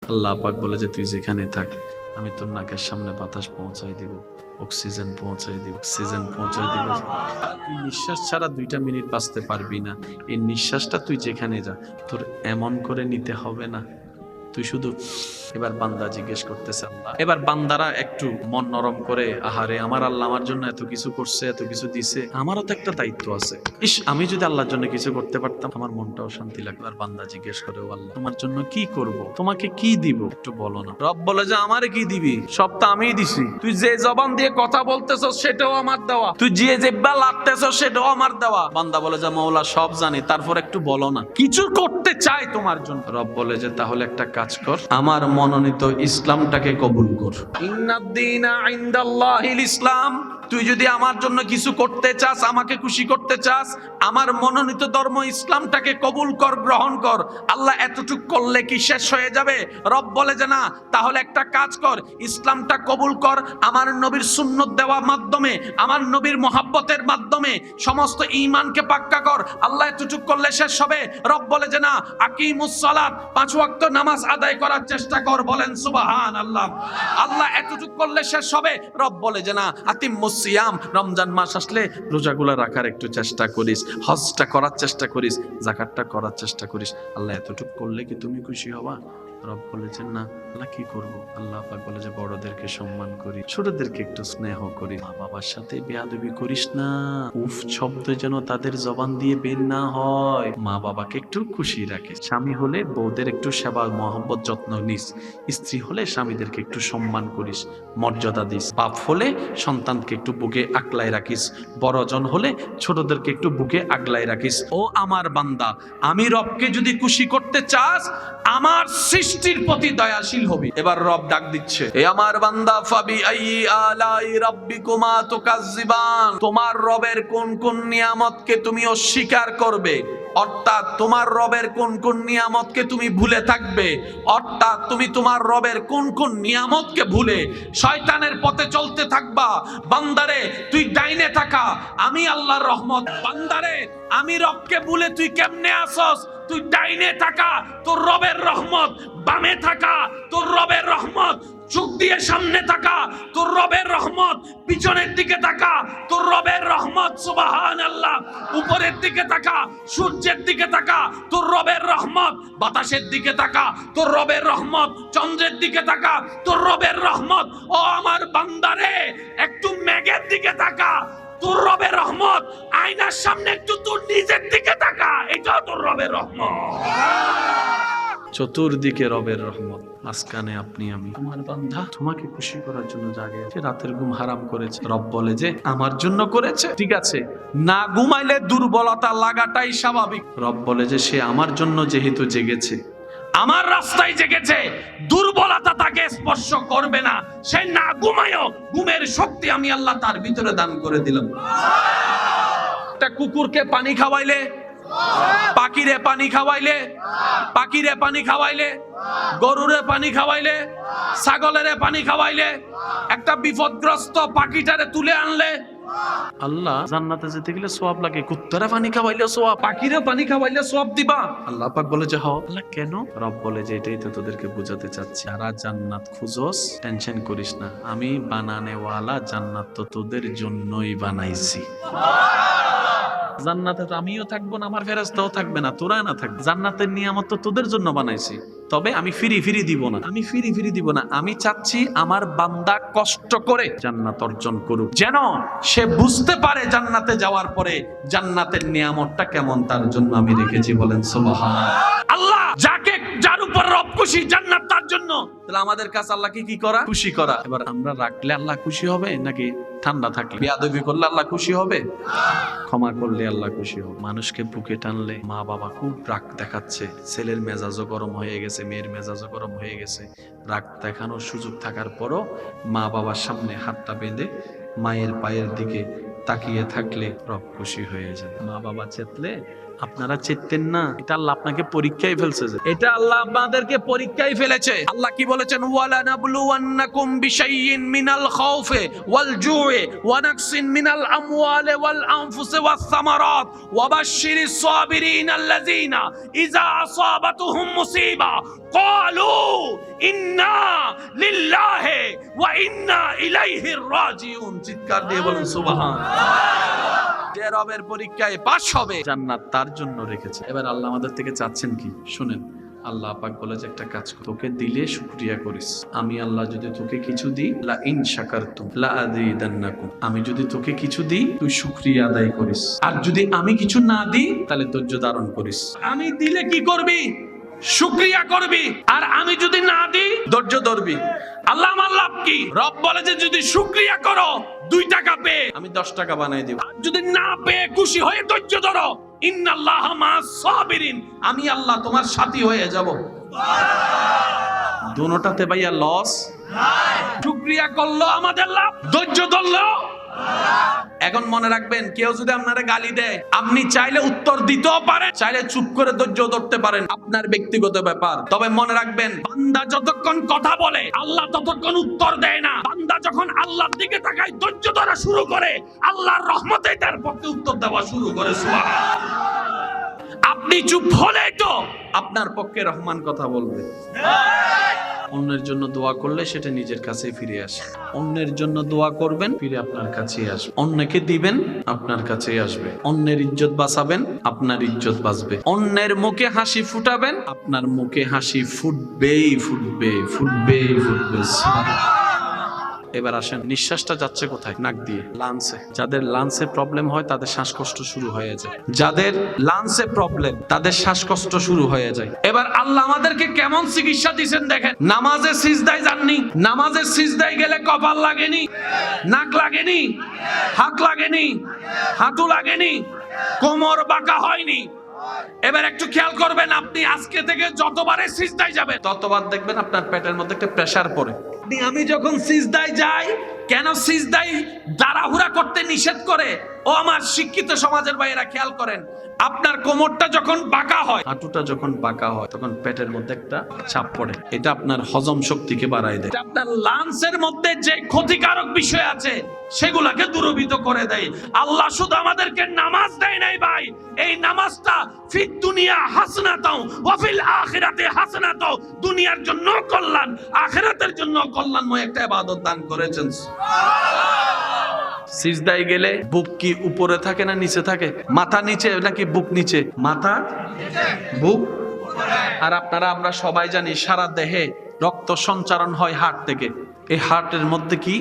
আল্লাহ পাক বলে যে তুই যেখানে থাক, আমি তোর নাকের সামনে বাতাস পৌঁছাই দিব, অক্সিজেন পৌঁছাই দিব, অক্সিজেন পৌঁছাই দিব। তুই নিঃশ্বাস ছাড়া 2টা মিনিট বাঁচতে পারবি না। এই নিঃশ্বাসটা তুই যেখানে যা, তোর এমন করে নিতে হবে না, তুই শুধু। এবার বান্দা জিজ্ঞেস করতেছে আল্লাহ, এবার বান্দারা একটু মন নরম করে, আহারে আমার আল্লাহ আমার জন্য এত কিছু করছে, এত কিছু দিছে, আমারও তো একটা দায়িত্ব আছে। ইস, আমি যদি আল্লাহর জন্য কিছু করতে পারতাম, আমার মনটাও শান্তি লাগবে। আর বান্দা জিজ্ঞেস করে, ও আল্লাহ তোমার জন্য কি করব, তোমাকে কি দিব, একটু বলো না। রব বলে যে আমারে কি দিবি, সব তো আমিই দিছি। তুই যে জবান দিয়ে কথা বলতেছস সেটাও আমার দেওয়া, তুই যে জিহ্বা লাগতেছস সেটাও আমার দেওয়া। বান্দা বলে যে মওলা সব জানি, তারপর একটু বলো না, কিছু করতে চাই তোমার জন্য। রব বলে যে তাহলে একটা কাজ কর, আমার মনোনীত ইসলামটাকে কবুল কর। ইন্নাদ-দীনা ইনদাল্লাহিল ইসলাম। তুই যদি আমার জন্য কিছু করতে চাস, আমাকে খুশি করতে চাস, আমার মনোনীত ধর্ম ইসলামটাকে কবুল কর, গ্রহণ কর। আল্লাহ এতটুক করলে কি শেষ হয়ে যাবে? রব বলে যে না, তাহলে একটা কাজ কর, ইসলামটা কবুল কর, আমার নবীর সুন্নত দেওয়ার মাধ্যমে, আমার নবীর মহাব্বতের মাধ্যমে সমস্ত ঈমানকে পাক্কা কর। আল্লাহ এতটুক করলে শেষ হবে? রব বলে যে না, আকিমুস সালাত, 5 ওয়াক্ত নামাজ আদায় করার চেষ্টা কর। বলেন সুবহানাল্লাহ। আল্লাহ এতটুক করলে শেষ হবে? রব বলে যে না, আতিমুস সিয়াম, রমজান মাস আসলে রোজাগুলো রাখার একটু চেষ্টা করিস, হজটা করার চেষ্টা করিস, যাকাতটা করার চেষ্টা করিস। আল্লাহ এতটুকু করলে কি তুমি খুশি হবা? রব বলেছেন না। আল্লাহ কি করব? আল্লাহ পাক বলে যে বড়দেরকে সম্মান করি, ছোটদেরকে একটু স্নেহ করি, মা বাবার সাথে বেয়াদবি করিস না, উফ শব্দ যেন তাদের জবান দিয়ে বের না হয়। মা বাবাকে একটু খুশি রাখিস, স্বামী হলে বউদের একটু সেবা মহব্বত যত্ন নিস, স্ত্রী হলে স্বামীদেরকে একটু সম্মান করিস, মর্যাদা দিস, বাপ হলে সন্তানকে একটু বুকে আগলায় রাখিস, বড়জন হলে ছোটদেরকে একটু বুকে আগলায় রাখিস। ও আমার বান্দা, আমি রবকে যদি খুশি করতে চাস, আমার সৃষ্টির প্রতি দয়াশীল হবি। এবার রব ডাক দিচ্ছে, এ আমার বান্দা, ফাবি আইয়ি আলাই রাব্বিকুমা তুকাজ্জিবান। তোমার রবের কোন কোন নিয়ামতকে তুমি অস্বীকার করবে, অর্থাৎ তোমার রবের কোন কোন নিয়ামতকে তুমি ভুলে থাকবে, অর্থাৎ তুমি তোমার রবের কোন কোন নিয়ামতকে ভুলে শয়তানের পথে চলতে থাকবা। বান্দারে তুই ডাইনে থাকা, আমি আল্লাহর রহমত। বান্দারে আমি রবকে ভুলে তুই কেমনে আসস? তুই ডাইনে থাকা, তোর রবের রহমত, বামে থাকা, তোর রবের রহমত, চোখ দিয়ে সামনে থাকা, তোর রবের রহমত, পিছনের দিকে তাকা, তোর রবের রহমত, সুবহানাল্লাহ। উপরের দিকে তাকা, সূর্যের দিকে তাকা, তোর রবের রহমত। বাতাসের দিকে তাকা, তোর রবের রহমত। চন্দ্রের দিকে তাকা, তোর রবের রহমত। ও আমার বান্দারে, একটু মেঘের দিকে তাকা, তোর রবের রহমত। আয়নার সামনে একটু তোর নিজের দিকে তাকা, এটাও তোর রবের রহমত। চতুর্দিকে রবের রহমত, মাঝখানে আপনি আমি। তোমার বান্দা তোমাকে খুশি করার জন্য জাগে, রাতের ঘুম হারাম করেছে, রব বলে যে আমার জন্য করেছে, ঠিক আছে, না ঘুমাইলে দুর্বলতা লাগাটাই স্বাভাবিক। রব বলে যে সে আমার জন্য যেহেতু জেগেছে, আমার রাস্তায় জেগেছে, দুর্বলতা তাকে স্পর্শ করবে না। সে না ঘুমায়ও, ঘুমের শক্তি আমি আল্লাহ তার ভিতরে দান করে দিলাম। একটা কুকুরকে পানি খাওয়াইলে, পাখিরে পানি খাওয়াইলে, পাখিরে পানি খাওয়াইলে, গরুরে পানি খাওয়াইলে, ছাগলেরে পানি খাওয়াইলে, একটা বিপদগ্রস্ত পাখিটারে তুলে আনলে, আল্লাহ জান্নাতে যেতে গেলে সওয়াব লাগে। কুত্তারে পানি খাওয়াইলে সওয়াব, পাখিরে পানি খাওয়াইলে সওয়াব দিবা। আল্লাহ পাক বলে যে হ্যাঁ। আল্লাহ কেন? রব বলে যে এটাই তো তোদেরকে বোঝাতে চাচ্ছি, যারা জান্নাত খুঁজোস টেনশন করিস না, আমি বানানেওয়ালা জান্নাত তো তোদের জন্যই বানাইছি। জান্নাতে তো আমিও থাকবো না, আমার ফেরেশতাও থাকবে না, তোরা না থাকবে। জান্নাতের নিয়ামত তো তোদের জন্য বানাইছি, তবে আমি ফিরি দিব না, আমি ফিরি দিব না। আমি চাচ্ছি আমার বান্দা কষ্ট করে জান্নাত অর্জন করুক, যেন সে বুঝতে পারে জান্নাতে যাওয়ার পরে জান্নাতের নিয়ামতটা কেমন তার জন্য আমি রেখেছি। বলেন সুবহানাল্লাহ। আল্লাহ যাকে, যার উপর রব খুশি, জান্নাত তার জন্য। তাহলে আমাদের কাছে আল্লাহকে কি করা? খুশি করা। এবার আমরা রাখলে আল্লাহ খুশি হবে, নাকি ঠান্ডা থাকলে? বেয়াদবি করলে আল্লাহ খুশি হবে, ক্ষমা করলে আল্লাহ খুশি হবে। মানুষকে বুকে টানলে, মা বাবা খুব রাগ দেখাচ্ছে, ছেলের মেজাজও গরম হয়ে গেছে, মেয়ের মেজাজও গরম হয়ে গেছে, রাগ দেখানোর সুযোগ থাকার পরও মা বাবার সামনে হাতটা বেঁধে মায়ের পায়ের দিকে তাকিয়ে থাকলে রব খুশি হয়ে যাবে। মা বাবা চেতলে আপনারা চেতেন না, এটা আল্লাহ আপনাকে পরীক্ষায় ফেলছে, এটা আল্লাহ আপনাদেরকে পরীক্ষায় ফেলেছে। আল্লাহ কি বলেছেন? ওয়ালা নাবলুওয়ান্নাকুম বিশাইইন মিনাল খাউফি ওয়াল জু'i ওয়া নাকসিন মিনাল আমওয়ালি ওয়াল আনফুসি ওয়াস সামারাত ওয়া বাশশিরিস সাবিরিন আল্লাযিনা ইযা আসাবাতুহুম মুসিবা ক্বালু ইন্না লিল্লাহি ওয়া ইন্না ইলাইহি রাজিউন। চিৎকার দিয়ে বলুন সুবহানাল্লাহ। যে রবের পরীক্ষায় পাস হবে জান্নাত তার জন্য রেখেছে। এবার আল্লাহ আমাদের থেকে চাচ্ছেন কি শুনেন, আল্লাহ পাক বলে যে একটা কাজ কর, তোকে দিলে শুকরিয়া করিস। আমি আল্লাহ যদি তোকে কিছু দিই, লা ইন শাকারতুম লা আযীদান্নাকুম, আমি যদি তোকে কিছু দিই তুই শুকরিয়া আদায় করিস, আর যদি আমি কিছু না দিই তাহলে ধৈর্য ধারণ করিস। আমি দিলে কি করবি? শুকরিয়া করবি, আর আমি যদি না দিই ধৈর্য ধরবি। আল্লাহ আমার লাভ কি? রব বলে যে যদি শুকরিয়া করো 2 টাকা পেয়ে আমি 10 টাকা বানাই দিব, আর যদি না পেয়ে খুশি হয়ে ধৈর্য ধরো ইন্নাল্লাহা মা'আস সাবিরিন, আমি আল্লাহ তোমার সাথী হয়ে যাব। দুটোটাতে ভাইয়া লস নাই। শুকরিয়া করলো আমাদের লাভ, ধৈর্য ধরলো। এখন মনে রাখবেন, কেউ যদি আপনারে গালি দেয় আপনি চাইলে উত্তর দিতেও পারেন, চাইলে চুপ করে ধৈর্য ধরতে পারেন, আপনার ব্যক্তিগত ব্যাপার। তবে মনে রাখবেন, বান্দা যতক্ষণ কথা বলে আল্লাহ ততক্ষণ উত্তর দেয় না। বান্দা যখন আল্লাহর দিকে তাকায় ধৈর্য ধরা শুরু করে, আল্লাহর রহমতে তার পক্ষে উত্তর দেওয়া শুরু করে। সুবহানাল্লাহ। আপনি চুপ হলে তো আপনার পক্ষে রহমান কথা বলবে। অন্যের জন্য দোয়া করলে সেটা নিজের কাছেই ফিরে আসে। অন্যের জন্য দোয়া করবেন, ফিরে আপনার কাছেই আসবে। অন্যকে দিবেন, আপনার কাছেই আসবে। অন্যের ইজ্জত বাঁচাবেন, আপনার ইজ্জত বাঁচবে। অন্যের মুখে হাসি ফুটাবেন, আপনার মুখে হাসি ফুটবেই ফুটবে, ফুটবেই ফুটবে। এবার আসেন, নিঃশ্বাসটা যাচ্ছে কোথায়? নাক দিয়ে, লাংসে। যাদের লাংসে প্রবলেম হয় তাদের শ্বাসকষ্ট শুরু হয়ে যায়। যাদের লাংসে প্রবলেম তাদের শ্বাসকষ্ট শুরু হয়ে যায়। এবার আল্লাহ আমাদেরকে কেমন চিকিৎসা দিয়েছেন দেখেন। নামাজে সিজদায় যাননি, নামাজের সিজদায় গেলে কপাল লাগেনি, নাক লাগেনি, হাত লাগেনি, হাঁটু লাগেনি, কোমর বাঁকা হয়নি। এবার একটু খেয়াল করবেন, আপনি আজকে থেকে যতবারে সিজদায় যাবেন ততবার দেখবেন আপনার পেটের মধ্যে একটা প্রেসার পড়ে। আমি যখন সিজদায় যাই, কেন সিজদায় তাড়াহুড়া করতে নিষেধ করে? ও আমার শিক্ষিত সমাজের ভাইয়েরা খেয়াল করেন, আপনার কোমরটা যখন বাঁকা হয়, হাঁটুটা যখন বাঁকা হয়, তখন পেটের মধ্যে একটা চাপ পড়ে। এটা আপনার হজম শক্তিকে বাড়ায় দেয়। আপনার লাংসের মধ্যে যে ক্ষতিকারক বিষয় আছে সেগুলোকে দূরীভূত করে দেয়। আল্লাহ শুধু আমাদেরকে নামাজ দেয় নাই ভাই, এই নামাজটা ফিদ দুনিয়া হাসনাতাও ওয়া ফিল আখিরাতি হাসনাতাও, দুনিয়ার জন্য কল্যাণ, আখিরাতের জন্য কল্যাণময় একটা ইবাদত দান করেছেন। সিজদায় গেলে বুক কি উপরে থাকে না নিচে থাকে? মাথা নিচে নাকি বুক নিচে? মাথা, বুক। আর আপনারা আমরা সবাই জানি সারা দেহে রক্ত সঞ্চারণ হয় হার্ট থেকে। এই হার্টের মধ্যে কি,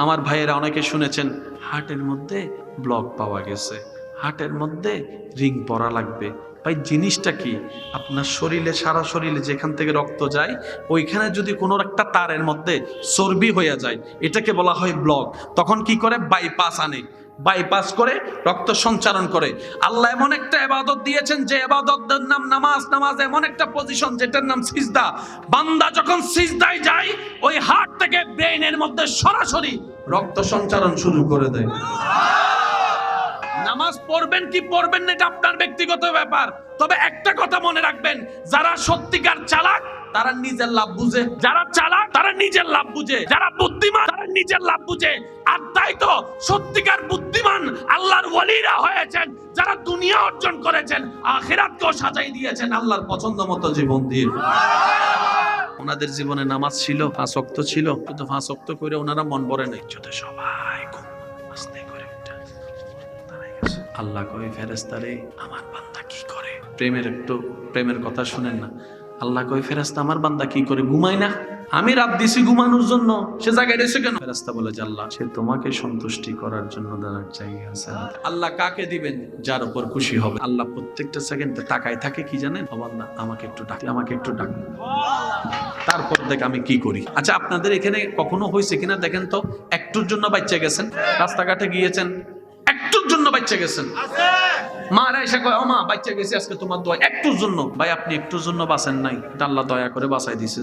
আমার ভাইয়েরা অনেকে শুনেছেন, হার্টের মধ্যে ব্লক পাওয়া গেছে, হার্টের মধ্যে রিং পরা লাগবে। ভাই জিনিসটা কি? আপনার শরীরে, সারা শরীরে যেখান থেকে রক্ত যায় ওইখানে যদি কোনো একটা তারের মধ্যে চর্বি হয়ে যায়, এটাকে বলা হয় ব্লক। তখন কি করে? বাইপাস আনে, বাইপাস করে রক্ত সঞ্চারণ করে। আল্লাহ এমন একটা ইবাদত দিয়েছেন যে ইবাদতের নাম নামাজ। নামাজ এমন একটা পজিশন যেটার নাম সিজদা। বান্দা যখন সিজদায় যায়, ওই হার্ট থেকে ব্রেইনের মধ্যে সরাসরি রক্ত সঞ্চারণ শুরু করে দেয়। নামাজ পড়বেন কি পড়বেন না এটা আপনার ব্যক্তিগত ব্যাপার। তবে একটা কথা মনে রাখবেন, যারা সত্যিকার চালাক তারা নিজের লাভ বুঝে, যারা চালাক তারা নিজের লাভ বুঝে, যারা বুদ্ধিমান তারা নিজের লাভ বুঝে। আর তাই তো সত্যিকার বুদ্ধিমান আল্লাহর ওয়ালিরা হয়েছেন, যারা দুনিয়া অর্জন করেছেন, আখিরাতকেও সাজাই দিয়েছেন আল্লাহর পছন্দ মতো জীবন দিয়ে। ওনাদের জীবনে নামাজ ছিল, 5 ওয়াক্ত ছিল, কিন্তু 5 ওয়াক্ত করে ওনারা মন ভরে নাই। যদি সবাই আস্তে করে আল্লাহ কয়, ফেরেশতারে আমার বান্দা কি করে? প্রেমের কথা শুনেন না। আল্লাহ কয়, ফেরেশতা আমার বান্দা কি করে? ঘুমায় না? আমি রাত দিছি ঘুমানোর জন্য, সে জায়গায় রয়েছে কেন? ফেরেশতা বলে যে আল্লাহ সে তোমাকে সন্তুষ্টি করার জন্য দাঁড়ার জায়গা আছে। আল্লাহ কাকে দিবেন? যার উপর খুশি হবে। আল্লাহ প্রত্যেকটা সেকেন্ডে তাকায় থাকে কি জানেন? বান্দা আমাকে একটু ডাক, আমাকে একটু ডাক, তারপর দেখ আমি কি করি। আচ্ছা, আপনাদের এখানে কখনো হয়েছে কিনা দেখেন তো, একটুর জন্য বাচ্চা গেছেন, রাস্তাঘাটে গিয়েছেন, একটুর জন্য বাচ্চা গেছেন, মারা এসে কয়, ও মা বাচ্চা গেছে আজকে তোমার দোয়া, একটুর জন্য। ভাই আপনি একটুর জন্য বাঁচেন নাই, এটা আল্লাহ দয়া করে বাঁচাই দিয়েছে।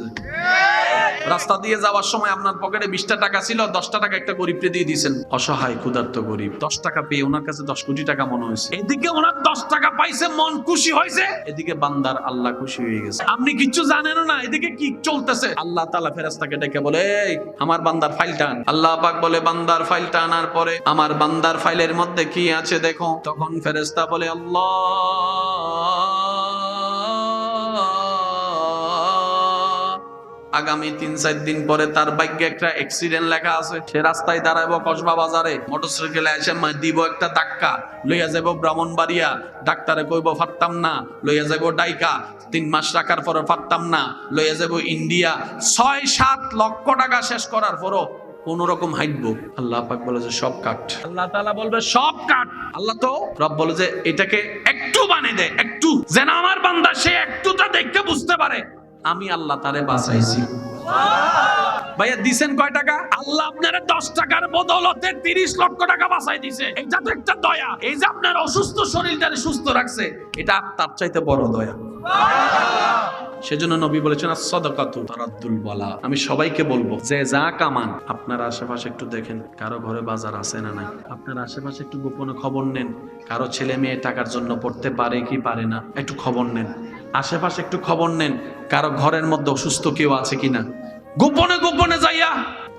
রাস্তা দিয়ে যাওয়ার সময় আপনার পকেটে 20টা টাকা ছিল, 10টা টাকা একটা গরিবকে দিয়ে দিয়েছেন, অসহায় ক্ষুধার্ত গরিব। 10 টাকা পেয়ে ওনার কাছে 10 কোটি টাকা মনে হয়েছে। এদিকে ওনার 10 টাকা পাইছে, মন খুশি হয়েছে, এদিকে বান্দার আল্লাহ খুশি হয়ে গেছে। আপনি কিচ্ছু জানেন না এদিকে কি চলতেছে। আল্লাহ তাআলা ফেরেশতাকে ডেকে বলে, এই আমার বান্দার ফাইল টান। আল্লাহ পাক বলে, বান্দার ফাইল টানার পরে আমার বান্দার ফাইলের মধ্যে কি আছে দেখো। তখন ফেরেশতা বলে, আল্লাহ আগামী 3-4 দিন পরে তার ভাগ্যে একটা অ্যাক্সিডেন্ট লেখা আছে, সে রাস্তায় দাঁড়াইবো কসবা বাজারে, মোটরসাইকেলে এসে দিব একটা ধাক্কা, লইয়া যাবো ব্রাহ্মণবাড়িয়া, ডাক্তারে কইব পারতাম না, লইয়া যাবো ডাইকা, 3 মাস রাখার পরে পারতাম না, লইয়া যাবো ইন্ডিয়া, 6-7 লক্ষ টাকা শেষ করার পরও কোন রকম হাইটবো। আল্লাহ পাক বলে যে সব কাট, আল্লাহ তাআলা বলবে সব কাট। আল্লাহ তো রব বলে যে এটাকে একটু বানিয়ে দে, একটু, যেন আমার বান্দা সে একটুটা দেখতে বুঝতে পারে আমি আল্লাহ তারে বাঁচাইছি। ভাইয়া দিছেন কয় টাকা? আল্লাহ আপনার 10 টাকার বদলতে 30 লক্ষ টাকা বাঁচাই দিছে। এটা তো একটা দয়া। এই যে আপনার অসুস্থ শরীরটারে সুস্থ রাখছে, এটা তার চাইতে বড় দয়া। সেজন্য নবী বলেছেন as-সাদাকাতু তারাদ্দুল বালা। আমি সবাইকে বলবো যে যা কামান আপনার আশেপাশে একটু দেখেন, কারো ঘরে বাজার আছে না নাই, আপনার আশেপাশে একটু গোপনে খবর নেন, কারো ছেলে মেয়ে টাকার জন্য পড়তে পারে কি পারে না একটু খবর নেন, আশেপাশে একটু খবর নেন, কারো ঘরের মধ্যে অসুস্থ কেউ আছে কিনা, গোপনে গোপনে যাইয়া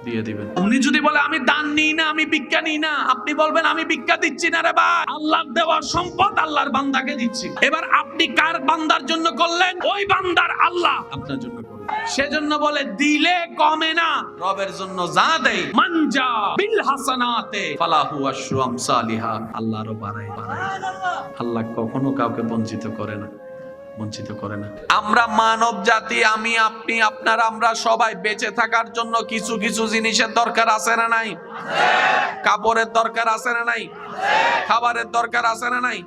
দিয়ে দিবেন। উনি যদি বলে আমি দান নিই না, আমি ভিক্ষা নিই না, আপনি বলবেন আমি ভিক্ষা দিচ্ছি না রে ভাই, আল্লাহর দেওয়া সম্পদ আল্লাহর বান্দাকে দিচ্ছি। এবার আপনি কার বান্দার জন্য করলেন? ওই বান্দার আল্লাহ আপনার জন্য করলেন। সেজন্য বলে দিলে কমে না, রবের জন্য যা দেয় মানজা বিল হাসানাতে ফালাহু আশরু আমসালিহা, আল্লাহরও বাড়ায় বাড়ায়। আল্লাহ কখনো কাউকে বঞ্চিত করে না, বঞ্চিত করে না। আমরা মানব জাতি, আমি আপনি আপনারা আমরা সবাই বেঁচে থাকার জন্য কিছু কিছু জিনিসের দরকার আছে না নাই? কাপড়ের দরকার আছে না নাই? খাবারের দরকার আছে না নাই?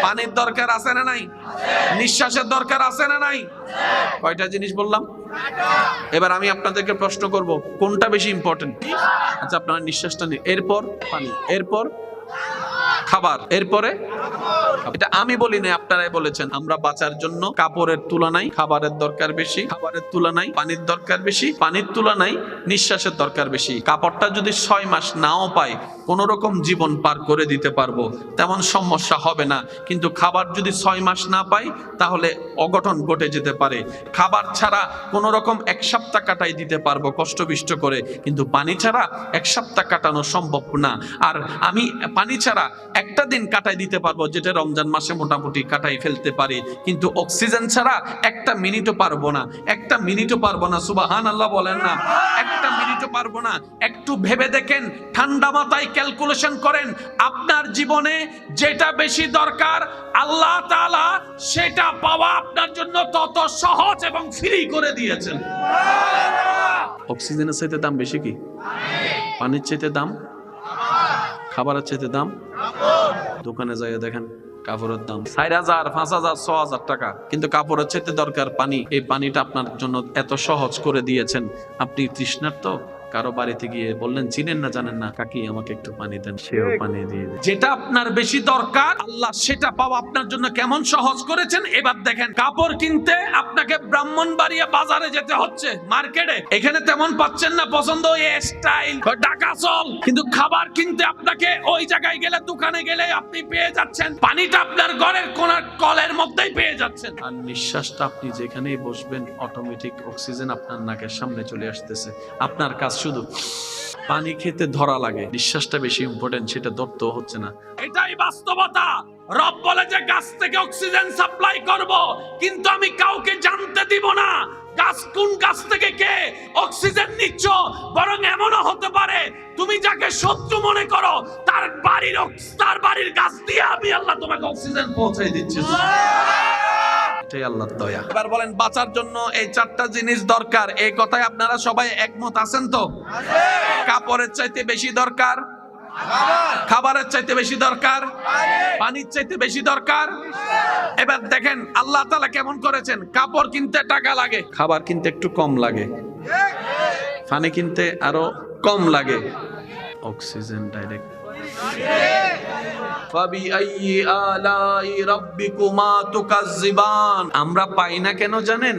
পানির দরকার আছে না নাই? নিঃশ্বাসের দরকার আছে না নাই? কয়টা জিনিস বললাম? এবার আমি আপনাদেরকে প্রশ্ন করব, কোনটা বেশি ইম্পর্টেন্ট? আচ্ছা আপনারা নিঃশ্বাসটা নিন, এরপর পানি, এরপর খাবার, এরপরে এটা আমি বলি না, আপনারাই বলেছেন। আমরা বাঁচার জন্য কাপড়ের তুলনায় খাবারের দরকার বেশি, খাবারের তুলনায় পানির দরকার বেশি, পানির তুলনায় নিঃশ্বাসের দরকার বেশি। কাপড়টা যদি 6 মাস নাও পাই, কোন রকম জীবন পার করে দিতে পারবো, তেমন সমস্যা হবে না। কিন্তু খাবার যদি 6 মাস না পাই, তাহলে অঘটন ঘটে যেতে পারে। খাবার ছাড়া কোন রকম 1 সপ্তাহ কাটাই দিতে পারবো কষ্ট বিষ্ট করে, কিন্তু পানি ছাড়া 1 সপ্তাহ কাটানো সম্ভব না। আর আমি পানি ছাড়া একটা দিন কাটাই দিতে পারবো, যেটা রমজান মাসে মোটামুটি কাটাই ফেলতে পারি, কিন্তু অক্সিজেন ছাড়া একটা মিনিটও পারবো না, একটা মিনিটও পারবো না। সুবহানাল্লাহ বলেন না, একটা মিনিটও পারবো না। একটু ভেবে দেখেন, ঠান্ডা মাথায় ক্যালকুলেশন করেন, আপনার জীবনে যেটা বেশি দরকার আল্লাহ তাআলা সেটা পাওয়া আপনার জন্য তত সহজ এবং ফ্রি করে দিয়েছেন। অক্সিজেনের চাইতে দাম বেশি কি? পানির চাইতে দাম, খাবারের চাইতে দাম। দোকানে যাইয়া দেখেন কাপড়ের দাম 4000, 5000, 6000 টাকা, কিন্তু কাপড়ের চাইতে দরকার পানি। এই পানিটা আপনার জন্য এত সহজ করে দিয়েছেন। আপনি তৃষ্ণার্ত, কারো বাড়িতে গিয়ে বললেন চিনেন না জানেন না, কাকি আমাকে একটু পানি দেন, সেও পানি দিয়ে দেয়। যেটা আপনার বেশি দরকার আল্লাহ সেটা পাওয়া আপনার জন্য কেমন সহজ করেছেন। এবার দেখেন, কাপড় কিনতে আপনাকে ব্রাহ্মণবাড়িয়া বাজারে যেতে হচ্ছে, মার্কেটে, এখানে তেমন পাচ্ছেন না পছন্দ এই স্টাইল ঢাকা চল, কিন্তু খাবার কিনতে আপনাকে ওই জায়গায় গেলে, দোকানে গেলে আপনি পেয়ে যাচ্ছেন। পানিটা আপনার ঘরের কোনার কলের মধ্যেই পেয়ে যাচ্ছেন। আর নিঃশ্বাসটা আপনি যেখানেই বসবেন অটোমেটিক অক্সিজেন আপনার নাকের সামনে চলে আসতেছে। আপনার কাজ শুধু পানি খেতে ধরা লাগে, নিঃশ্বাসটা বেশি ইম্পর্টেন্ট, সেটা ধরতে হচ্ছে না। এটাই বাস্তবতা। রব বলে যে গাছ থেকে অক্সিজেন সাপ্লাই করব, কিন্তু আমি কাউকে জানতে দিব না গাছ কোন গাছ থেকে কে অক্সিজেন নিচ্ছ। বরং এমনও হতে পারে তুমি যাকে শত্রু মনে করো, তার বাড়ির গাছ দিয়ে আমি আল্লাহ তোমাকে অক্সিজেন পৌঁছে দিচ্ছি। এটাই আল্লাহর দয়া। এবার বলেন, বাঁচার জন্য এই 4টা জিনিস দরকার, এই কথায় আপনারা সবাই একমত আছেন তো? কাপড়ের চাইতে বেশি দরকার খাবারের চাইতে বেশি দরকার, পানির চাইতে বেশি দরকার। এবার দেখেন আল্লাহ তাআলা কেমন করেছেন। কাপড় কিনতে টাকা লাগে, খাবার কিনতে একটু কম লাগে, পানি কিনতে আরো কম লাগে, অক্সিজেন ডাইরেক্ট। আমরা পাই না কেন জানেন?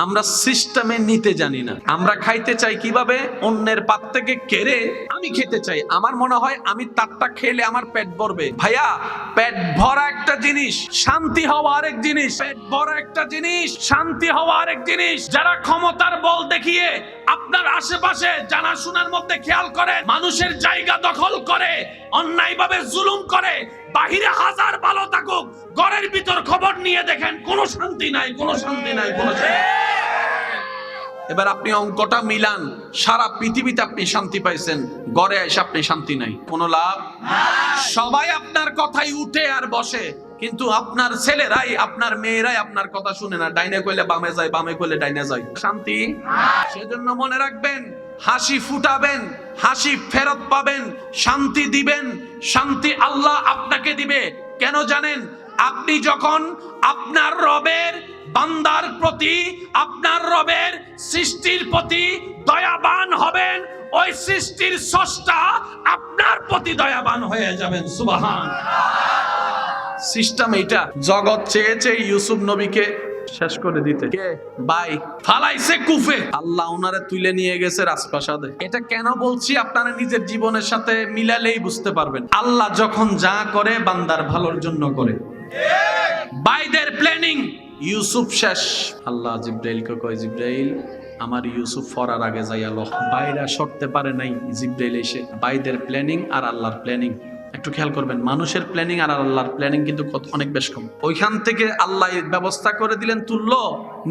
আমরা সিস্টেমে নিতে জানি না। আমরা খাইতে চাই কিভাবে? অন্যের পাত থেকে কেড়ে আমি খেতে চাই। আমার মনে হয় আমি তারটা খেলে আমার পেট ভরবে। ভাইয়া, পেট ভরা একটা জিনিস, শান্তি হওয়া আরেক জিনিস। পেট ভরা একটা জিনিস, শান্তি হওয়া আরেক জিনিস। যারা ক্ষমতার বল দেখিয়ে আপনার আশেপাশে জানাশোনার মধ্যে খেয়াল করে মানুষের জায়গা দখল করে, অন্যায়ভাবে জুলুম করে, বাহিরে হাজার ভালো থাকুক, ঘরের ভিতর খবর নিয়ে দেখেন কোনো শান্তি নাই, কোনো শান্তি নাই, কোনো শান্তি। এবার আপনি অঙ্কটা মিলান, সারা পৃথিবীতে আপনি শান্তি পাইছেন, ঘরে এসে আপনি শান্তি নাই, কোনো লাভ। সবাই আপনার কথাই উঠে আর বসে, কিন্তু আপনার ছেলেরাই আপনার মেয়েরাই আপনার কথা শুনে না। ডাইনে কইলে বামে যায়, বামে কইলে ডাইনে যায়, শান্তি। সেজন্য মনে রাখবেন, হাসি ফুটাবেন, হাসি ফেরত পাবেন, শান্তি দিবেন, শান্তি আল্লাহ আপনাকে দিবে। কেন জানেন? আপনি যখন আপনার রবের বান্দার প্রতি, আপনার রবের সৃষ্টির প্রতি দয়াবান হবেন, ওই সৃষ্টির স্রষ্টা আপনার প্রতি দয়াবান হয়ে যাবেন। সুবহান। সিস্টেম এইটা। জগৎ চেয়েছে ইউসুফ নবীকে শেষ করে দিতে, কে ভাই ফালাইছে কুফে, আল্লাহ ওনারে তুলে নিয়ে গেছে রাজপ্রাসাদে। এটা কেন বলছি আপনারা নিজের জীবনের সাথে মিলালেই বুঝতে পারবেন। আল্লাহ যখন যা করে বান্দার ভালোর জন্য করে। বাইদের প্ল্যানিং, ইউসুফ শেষ। আল্লাহ জিব্রাইলকে কয়, জিব্রাইল আমার ইউসুফ ফরার আগে যাইয়া লো। বাইরা সরতে পারে নাই, জিব্রাইল এসে। বাইদের প্ল্যানিং আর আল্লাহর প্ল্যানিং একটু খেয়াল করবেন। মানুষের প্ল্যানিং আর আল্লাহর প্ল্যানিং কিন্তু অনেক বেশ কম। ওইখান থেকে আল্লাহ ব্যবস্থা করে দিলেন, তুললো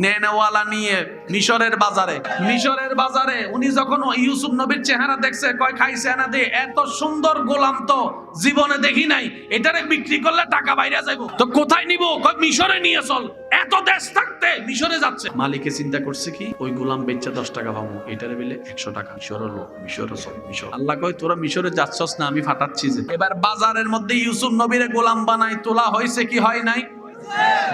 নেওয়ালা নিয়ে মিশরের বাজারে। মিশরের বাজারে উনি যখন ইউসুফ নবীর চেহারা দেখছে, কয় খাইছে না দে, এত সুন্দর গোলাম তো জীবনে দেখি নাই, এটারে বিক্রি করলে টাকা বাইরে যাইবো, তো কোথায় নিব? কয় মিশরে নিয়ে চল। এত দেশ থাকতে মিশরে যাচ্ছে। মালিকে চিন্তা করছে কি, ওই গোলাম বেচা 10 টাকা পাবো, এটারে বেলে 100 টাকা। মিশরের লোক, মিশরে চল, মিশর। আল্লাহ কয় তোরা মিশরে যাচ্ছস না, আমি ফাটাচ্ছি যে। এবার বাজারের মধ্যে ইউসুফ নবীরে গোলাম বানাই তোলা হয়েছে কি হয় নাই?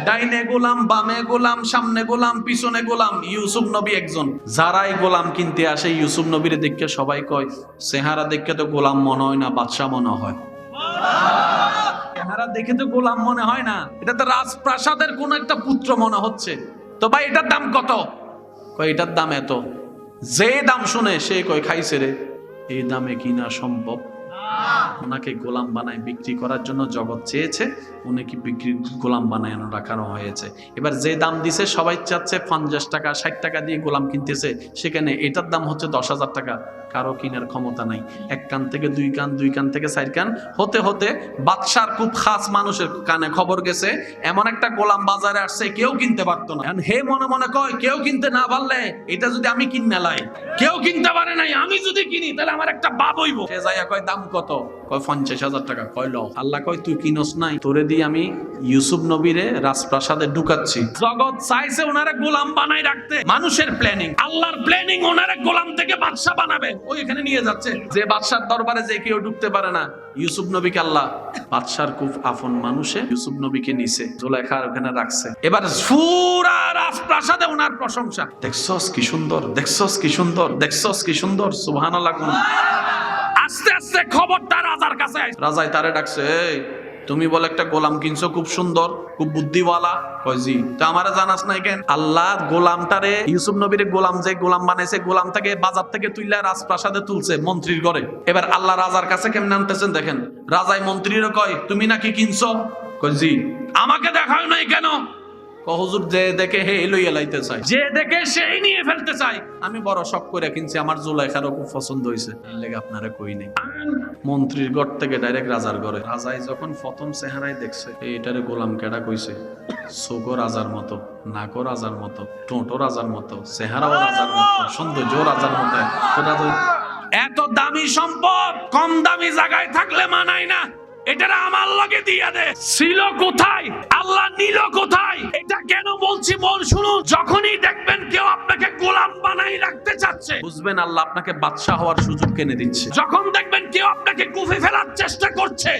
ডাইনে গোলাম, বামে গোলাম, সামনে গোলাম, পিছনে গোলাম। ইউসুফ নবী একজন। যারাই গোলাম কিনতে আসে ইউসুফ নবীরে দেখে সবাই কয়, চেহারা দেখে তো গোলাম মনে হয় না, বাদশা মনে হয়। চেহারা দেখে তো গোলাম মনে হয় না, এটা তো রাজপ্রাসাদের কোন একটা পুত্র মনে হচ্ছে। তো ভাই এটার দাম কত? কয় এটার দাম এত। যে দাম শুনে সে কয় খাইছে রে, এই দামে কিনা সম্ভব? ওনাকে গোলাম বানায় বিক্রি করার জন্য জগৎ চেয়েছে, উনি কি বিক্রি গোলাম বানায় রাখানো হয়েছে। এবার যে দাম দিছে সবাই চাচ্ছে 50 টাকা 60 টাকা দিয়ে গোলাম কিনতেছে, সেখানে এটার দাম হচ্ছে 10,000 টাকা। কারো কিনার ক্ষমতা নাই। এক কান থেকে দুই কান, দুই কান থেকে 4 কান হতে হতে বাদশার খুব খাস মানুষের কানে খবর গেছে, এমন একটা গোলাম বাজারে আসছে, কেউ কিনতে পারতো না। হে মনে মনে কয়, কেউ কিনতে না পারলে এটা যদি আমি কিনে লাই, কেউ কিনতে পারে নাই, আমি যদি কিনি তাহলে আমার একটা বাপ হইব। সে যাইয়া কয় দাম কত? কয় 50,000 টাকা। কয় লো। আল্লাহ কয় তুই কিনস নাই, তোরে দিয়ে আমি ইউসুফ নবীরে রাজপ্রাসাদে ঢুকাচ্ছি। জগৎ চাইছে ওনারে গোলাম বানাই রাখতে, মানুষের প্ল্যানিং। আল্লাহর প্ল্যানিং ওনারে গোলাম থেকে বাদশা বানাবে, ওই এখানে নিয়ে যাচ্ছে। যে বাদশার দরবারে যে কেউ ঢুকতে পারে না, ইউসুফ নবীকে আল্লাহ বাদশার খুব আপন মানুষে ইউসুফ নবীকে নিছে, জুলাইখার ওখানে রাখছে। এবার পুরা রাজপ্রাসাদে ওনার প্রশংসা। দেখছস কি সুন্দর, দেখছস কি সুন্দর, দেখছস কি সুন্দর। সুবহানাল্লাহ। আস্তে আস্তে খবরটা রাজার কাছে। রাজাই তারে ডাকছে, এই তুমি বলে একটা গোলাম কিনছো, খুব সুন্দর, খুব বুদ্ধিওয়ালা। কয় জি। তা আমারে জানাস নাই কেন? আল্লাহ গোলামটারে, ইউসুফ নবীর গোলাম যে গোলাম বানাইছে, গোলামটাকে বাজার থেকে তুইলা রাজপ্রাসাদে তুলছে মন্ত্রীর ঘরে। এবার আল্লাহ রাজার কাছে কেমনে আনতেছেন দেখেন। রাজাই মন্ত্রীরও কয়, তুমি নাকি কিনছো? কয় জি। আমাকে দেখাও নাই কেন? হুজুর যে দেখে হে লইয়া লাইতে চাই, যে দেখে সেই নিয়ে ফেলতে চাই। আমি বড় শখ করে কিনছি, আমার জুলাইখারও খুব পছন্দ হয়েছে, এর লেগে আপনারা কই নাই। মন্ত্রীর ঘর থেকে ডাইরেক্ট রাজার ঘরে। রাজাই যখন প্রথম চেহারায় দেখছে, এইটারে গোলাম কেডা কইছে। চোখও রাজার মতো, নাকও রাজার মতো, ঠোঁটও রাজার মতো, চেহারাও রাজার মতো, সৌন্দর্য রাজার মতো। এত দামি সম্পদ কম দামি জায়গায় থাকলে মানায় না। এটা আমার লগে দিয়া দে। ছিল কোথায়, আল্লাহ নিল কোথায়? এটা কেন বলছি বল শুনুন। যখনই দেখবেন কেউ আপনাকে গোলাম বানাই রাখতে চাচ্ছে, বুঝবেন আল্লাহ আপনাকে বাদশা হওয়ার সুযোগ কিনে দিচ্ছে। যখন দেখবেন কেউ আপনাকে কুফে ফেলার চেষ্টা করছে,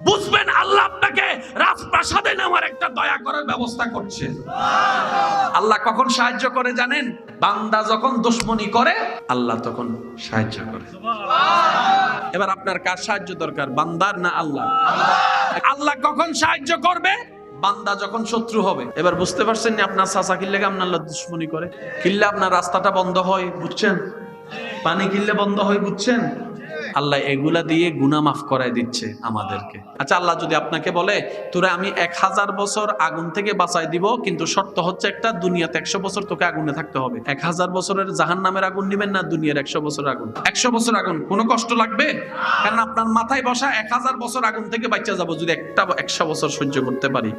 বুঝবেন আল্লাহ আপনাকে রাজপ্রাসাদে নেওয়ার একটা দয়া করার ব্যবস্থা করছে। আল্লাহ কখন সাহায্য করে জানেন? বান্দা যখন দুশমনি করে আল্লাহ তখন সাহায্য করে। এবার আপনার কার সাহায্য দরকার, বান্দার না আল্লাহ? আল্লাহ কখন সাহায্য করবে? বান্দা যখন শত্রু হবে। এবার বুঝতে পারছেন না? আপনার চাচা কিনলে আপনার দুশমনি করে, কিনলে আপনার রাস্তাটা বন্ধ হয়, বুঝছেন? পানি কিনলে বন্ধ হয়, বুঝছেন? আল্লাহ এগুলা দিয়ে গুনাহ মাফ করায় দিচ্ছে আমাদেরকে। আচ্ছা, আল্লাহ যদি আপনাকে বলে তোরে আমি 1000 বছর আগুন থেকে বাঁচাই দিব, কিন্তু শর্ত হচ্ছে একটা, দুনিয়াতে 100 বছর তোকে আগুনে থাকতে হবে। 1000 বছরের জাহান্নামের আগুন নিবেন না দুনিয়ার 100 বছর আগুন? 100 বছর আগুন কোনো কষ্ট লাগবে? কারণ আপনার মাথায় বসা 1000 বছর আগুন থেকে বাঁচা যাবো যদি একটা 100 বছর সহ্য করতে পারি।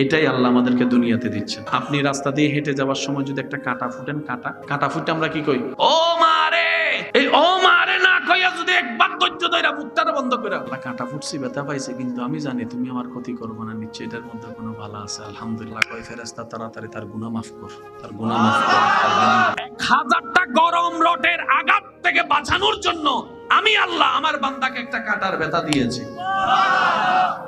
এটাই আল্লাহ আমাদেরকে দুনিয়াতে দিচ্ছে। আপনি রাস্তা দিয়ে হেঁটে যাওয়ার সময় যদি একটা কাঁটা ফুটেন, কাঁটা ফুটে আমরা কি কই? ও মারে, এই ও মারে না কইয়া যদি একবার ধৈর্য ধইরা মুখটা বন্ধ করে, আল্লাহ কাঁটা ফুটছি, ব্যথা পাইছে, কিন্তু আমি জানি তুমি আমার ক্ষতি করবে না, নিশ্চয়ই এটার মধ্যে কোনো ভালো আছে। আলহামদুলিল্লাহ কয় ফেরেশতা তাড়াতাড়ি তার গুনাহ মাফ কর, তার গুনাহ মাফ কর। 1000টা গরম রডের আঘাত থেকে বাঁচানোর জন্য আমি আল্লাহ আমার বান্দাকে একটা কাঁটার ব্যথা দিয়েছি।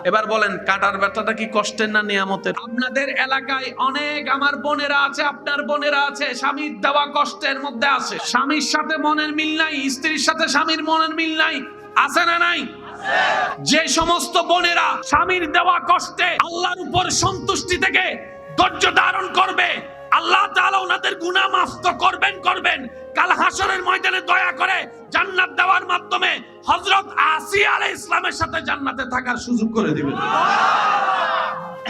এবার বলেন, কাঁটার ব্যথাটা কি কষ্টের না নিয়ামতের? আপনাদের এলাকায় অনেক আমার বোনেরা আছে, আপনার বোনেরা আছে, স্বামীর দেওয়া কষ্টের মধ্যে আছে। স্বামীর সাথে মনের মিল নাই, স্ত্রীর সাথে স্বামীর মনের মিল নাই, আছে না নাই? যে সমস্ত বোনেরা স্বামীর দেওয়া কষ্টে আল্লাহর উপর সন্তুষ্টি থেকে ধৈর্য ধারণ করবে, আল্লাহ তাআলা ওনাদের গুনাহ মাফ তো করবেন। কাল হাসরের ময়দানে দয়া করে জান্নাত দেওয়ার মাধ্যমে হযরত আসিয়া আলাইহিস সালামের সাথে জান্নাতে থাকার সুযোগ করে দিবেন।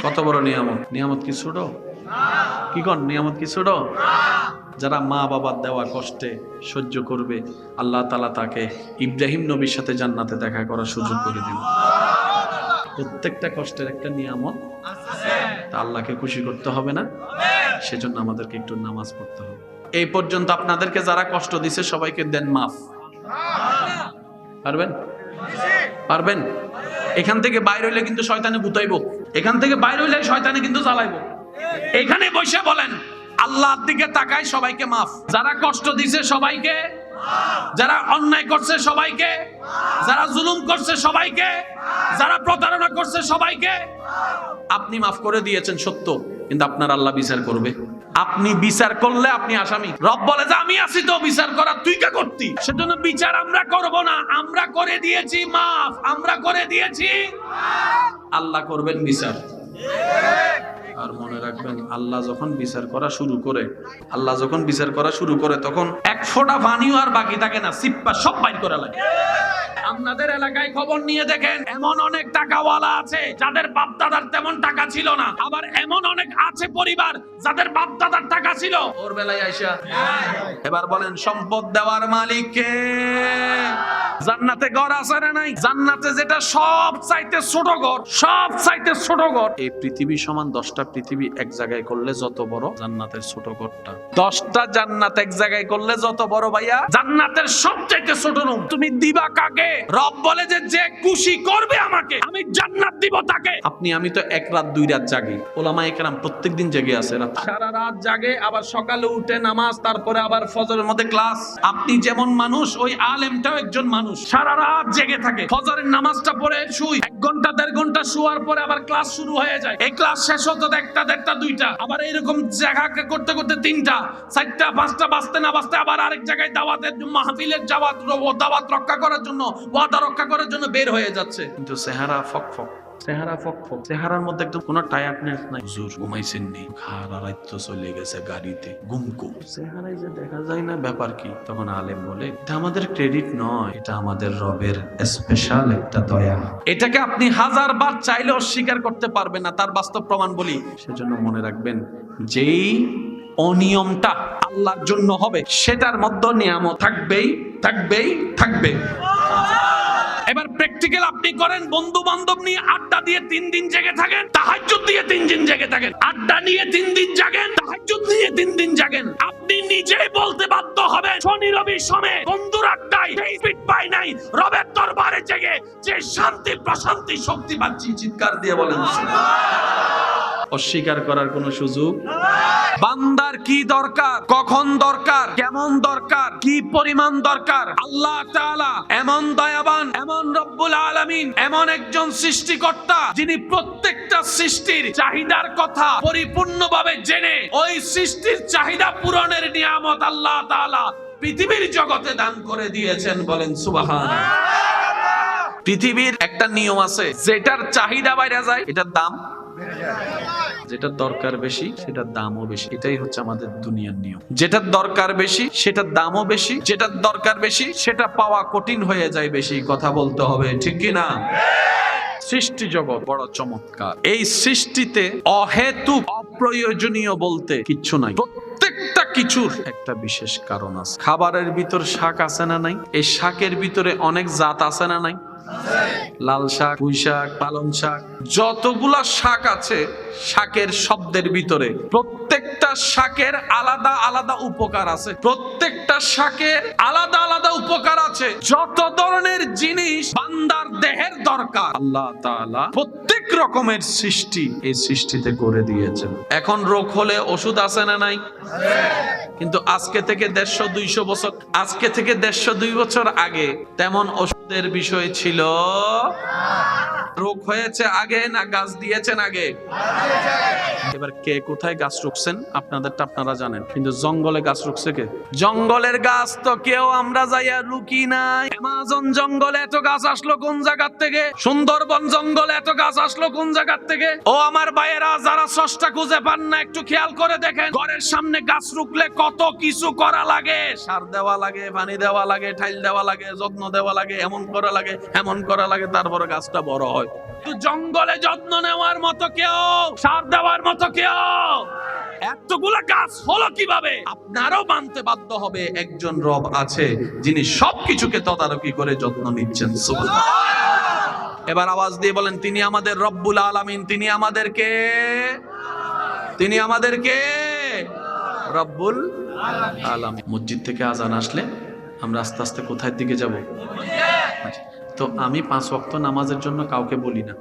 কত বড় নিয়ামত! নিয়ামত কি ছোট? কি কোন নিয়ামত কি ছোট? যারা মা বাবার দেওয়া কষ্টে সহ্য করবে, আল্লাহ তাআলা তাকে ইব্রাহিম নবীর সাথে জান্নাতে দেখা করার সুযোগ করে দিবেন। প্রত্যেকটা কষ্টের একটা নিয়ামত আছে, তা আল্লাহকে খুশি করতে হবে না? সেজন্য আমাদেরকে একটু নামাজ পড়তে হবে। এই পর্যন্ত আপনাদেরকে যারা কষ্ট দিছে সবাইকে দেন মাফ। পারবেন? এখান থেকে বাইরে হইলে কিন্তু শয়তানে গুতাইবো, এখান থেকে বাইরে হইলে শয়তানে কিন্তু জ্বালাইবো। এখানে বসে বলেন আল্লাহর দিকে তাকাই, সবাইকে মাফ। যারা কষ্ট দিছে সবাইকে, যারা অন্যায় করছে সবাইকে, যারা জুলুম করছে সবাইকে, যারা প্রতারণা করছে সবাইকে আপনি মাফ করে দিয়েছেন সত্য, কিন্তু আপনার আল্লাহ বিচার করবে। আপনি বিচার করলে আপনি আসামি। রব বলে যে আমি আছি তো বিচার করা, তুই কে করতি? সেজন্য বিচার আমরা করব না, আমরা করে দিয়েছি মাফ, আমরা করে দিয়েছি, আল্লাহ করবেন বিচার। আর মনে রাখবেন, আল্লাহ যখন বিচার করা শুরু করে তখন এক ফোঁটা পানিও আর বাকি থাকে না, সিপ্পা সব বাইর করে লাগে। আপনাদের এলাকায় খবর নিয়ে দেখেন, এমন অনেক টাকাওয়ালা আছে যাদের বাপ দাদার তেমন টাকা ছিল না, আবার এমন অনেক আছে পরিবার যাদের বাপ দাদার টাকা ছিল। ওর বেলায় আইসা এবার বলেন, সম্পদ দেওয়ার মালিক কে? জান্নাতে ঘর আছে না নাই? জান্নাতে যেটা সব চাইতে ছোট ঘর, সব চাইতে ছোট ঘর। এই পৃথিবী সমান 10টা পৃথিবী এক জায়গায় করলে যত বড়, জান্নাতের ছোট ঘরটা 10টা জান্নাত এক জায়গায় করলে যত বড় ভাইয়া, জান্নাতের সবচাইতে ছোট রুম। তুমি দিবা কাকে? রব বলে যে যে খুশি করবে আমাকে আমি জান্নাত দিব তাকে। আমি তো 1 রাত 2 রাত জাগি, ওলামায়ে কেরাম প্রত্যেকদিন জেগে আছে, সারা রাত জাগে, আবার সকালে উঠে নামাজ, তারপরে আবার ফজরের মধ্যে ক্লাস। আপনি যেমন মানুষ, ওই আলেমটাও একজন মানুষ, সারা রাত জেগে থাকে, ফজরের নামাজটা পড়ে শুই, 1 ঘন্টা 1.5 ঘন্টা শুয়ার পরে আবার ক্লাস শুরু হয়ে যায়। এই ক্লাস শেষ হতে 1টা 1.5টা 2টা, আবার এইরকম জায়গা করতে করতে 3টা 4টা 5টা বাজতে না বাজতে আবার আরেক জায়গায় দাওয়াতের মাহফিলের দাওয়াত রক্ষা করার জন্য, ওয়াদা রক্ষা করার জন্য বের হয়ে যাচ্ছে, কিন্তু চেহারা ফকফক, চেহারার মধ্যে একদম কোনো টায়ার্ডনেস নাই। হুজুর ঘুমাইছেন নি? সারা রাত তো চলে গেছে গাড়িতে, ঘুমকু চেহারায় যে দেখা যায় না, ব্যাপার কি? তখন আলেম বলে, এটা আমাদের ক্রেডিট নয়, এটা আমাদের রবের স্পেশাল একটা দয়া। এটাকে আপনি 1000 বার চাইলে অস্বীকার করতে পারবেন না, তার বাস্তব প্রমাণ বলি। সেজন্য মনে রাখবেন, যেই অনিয়মটা আল্লাহর জন্য হবে সেটার মধ্যে নিয়ামত থাকবে। এবার প্র্যাকটিক্যাল আপনি করেন, বন্ধু বান্ধব নিয়ে আড্ডা দিয়ে 3 দিন জেগে থাকেন, তাহাজ্জুদ দিয়ে 3 দিন জেগে থাকেন, আড্ডা নিয়ে 3 দিন জাগেন, তাহাজ্জুদ নিয়ে 3 দিন জাগেন। আপনি নিজেই বলতে বাধ্য হবেন, শনি রবির সময় বন্ধুর আড্ডায় এই ফিট পাই নাই, রবের দরবারে জেগে যে শান্তি প্রশান্তি শক্তি পাচ্ছি, চিৎকার দিয়ে বলেন অস্বীকার করার কোনো সুযোগ। বান্দার কি দরকার, কখন দরকার, কেমন দরকার, কি পরিমাণ দরকার, আল্লাহ তাআলা এমন দয়াবান, এমন রব্বুল আলামিন, এমন একজন সৃষ্টিকর্তা যিনি প্রত্যেকটা সৃষ্টির চাহিদার কথা পরিপূর্ণভাবে জেনে ওই সৃষ্টির চাহিদা পূরণের নিয়ামত আল্লাহ তাআলা পৃথিবীর জগতে দান করে দিয়েছেন। বলেন সুবহানাল্লাহ। পৃথিবীর একটা নিয়ম আছে, যেটার চাহিদা বাইরে যায় এটার দাম যেটার দরকার বেশি সেটার দামও বেশি। এটাই হচ্ছে আমাদের দুনিয়ার নিয়ম। যেটার দরকার বেশি সেটার দামও বেশি, যেটার দরকার বেশি সেটা পাওয়া কঠিন হয়ে যায় বেশি। কথা বলতে হবে, ঠিক কি না? সৃষ্টি জগৎ বড় চমৎকার। এই সৃষ্টিতে অহেতুক অপ্রয়োজনীয় বলতে কিচ্ছু নাই। প্রত্যেকটা কিছুর একটা বিশেষ কারণ আছে। খাবারের ভিতর শাক আছে না নাই? এই শাকের ভিতরে অনেক জাত আছে না নাই? লাল শাক, পুঁই শাক, পালং শাক, যতগুলা শাক আছে শাকের শব্দের ভিতরে প্রত্যেকটা শাকের আলাদা আলাদা উপকার আছে। প্রত্যেকটা শাকের আলাদা আলাদা উপকার আছে। যত ধরনের জিনিস বান্দার দেহের দরকার আল্লাহ তাআলা প্রত্যেক রকমের সৃষ্টি এই সৃষ্টিতে করে দিয়েছেন। এখন রোগ হলে ওষুধ আছে না নাই? কিন্তু আজকে থেকে 150-200 বছর, আজকে থেকে 150-2 বছর আগে তেমন ওষুধের বিষয় ছিল। রোগ হয়েছে আগে না গাছ দিয়েছেন আগে? এবার কে কোথায় গাছ রুখছেন আপনাদেরটা আপনারা জানেন, কিন্তু জঙ্গলে গাছ রুখছে কে? জঙ্গলের গাছ তো কেউ আমরা যাইয়া রুকি নাই। অ্যামাজন জঙ্গলে এত গাছ আসলো কোন জায়গা থেকে? সুন্দরবন জঙ্গলে এত গাছ আসলো কোন জায়গা থেকে? ও আমার ভাইয়েরা, যারা স্রষ্টা খুঁজে পান না একটু খেয়াল করে দেখেন, ঘরের সামনে গাছ রুখলে কত কিছু করা লাগে। সার দেওয়া লাগে, পানি দেওয়া লাগে, টাইল দেওয়া লাগে, যত্ন দেওয়া লাগে, এমন করা লাগে, এমন করা লাগে, তারপরে গাছটা বড় হয়। তো জঙ্গলে যত্ন নেওয়ার মতো কেউ, সার দেওয়ার মতো কেউ, এতগুলা গাছ হলো কিভাবে? আপনারও মানতে বাধ্য হবে একজন রব আছে যিনি সবকিছুকে তদারকি করে যত্ন নিচ্ছেন। সুবহানাল্লাহ। এবার আওয়াজ দিয়ে বলেন, তিনি আমাদের রব্বুল আলামিন। তিনি আমাদেরকে রব্বুল আলামিন। মসজিদ থেকে আজান আসলে আমরা আস্তে আস্তে কোথায় দিকে যাব? তো আমি 5 ওয়াক্ত নামাজের জন্য কাউকে বলি না,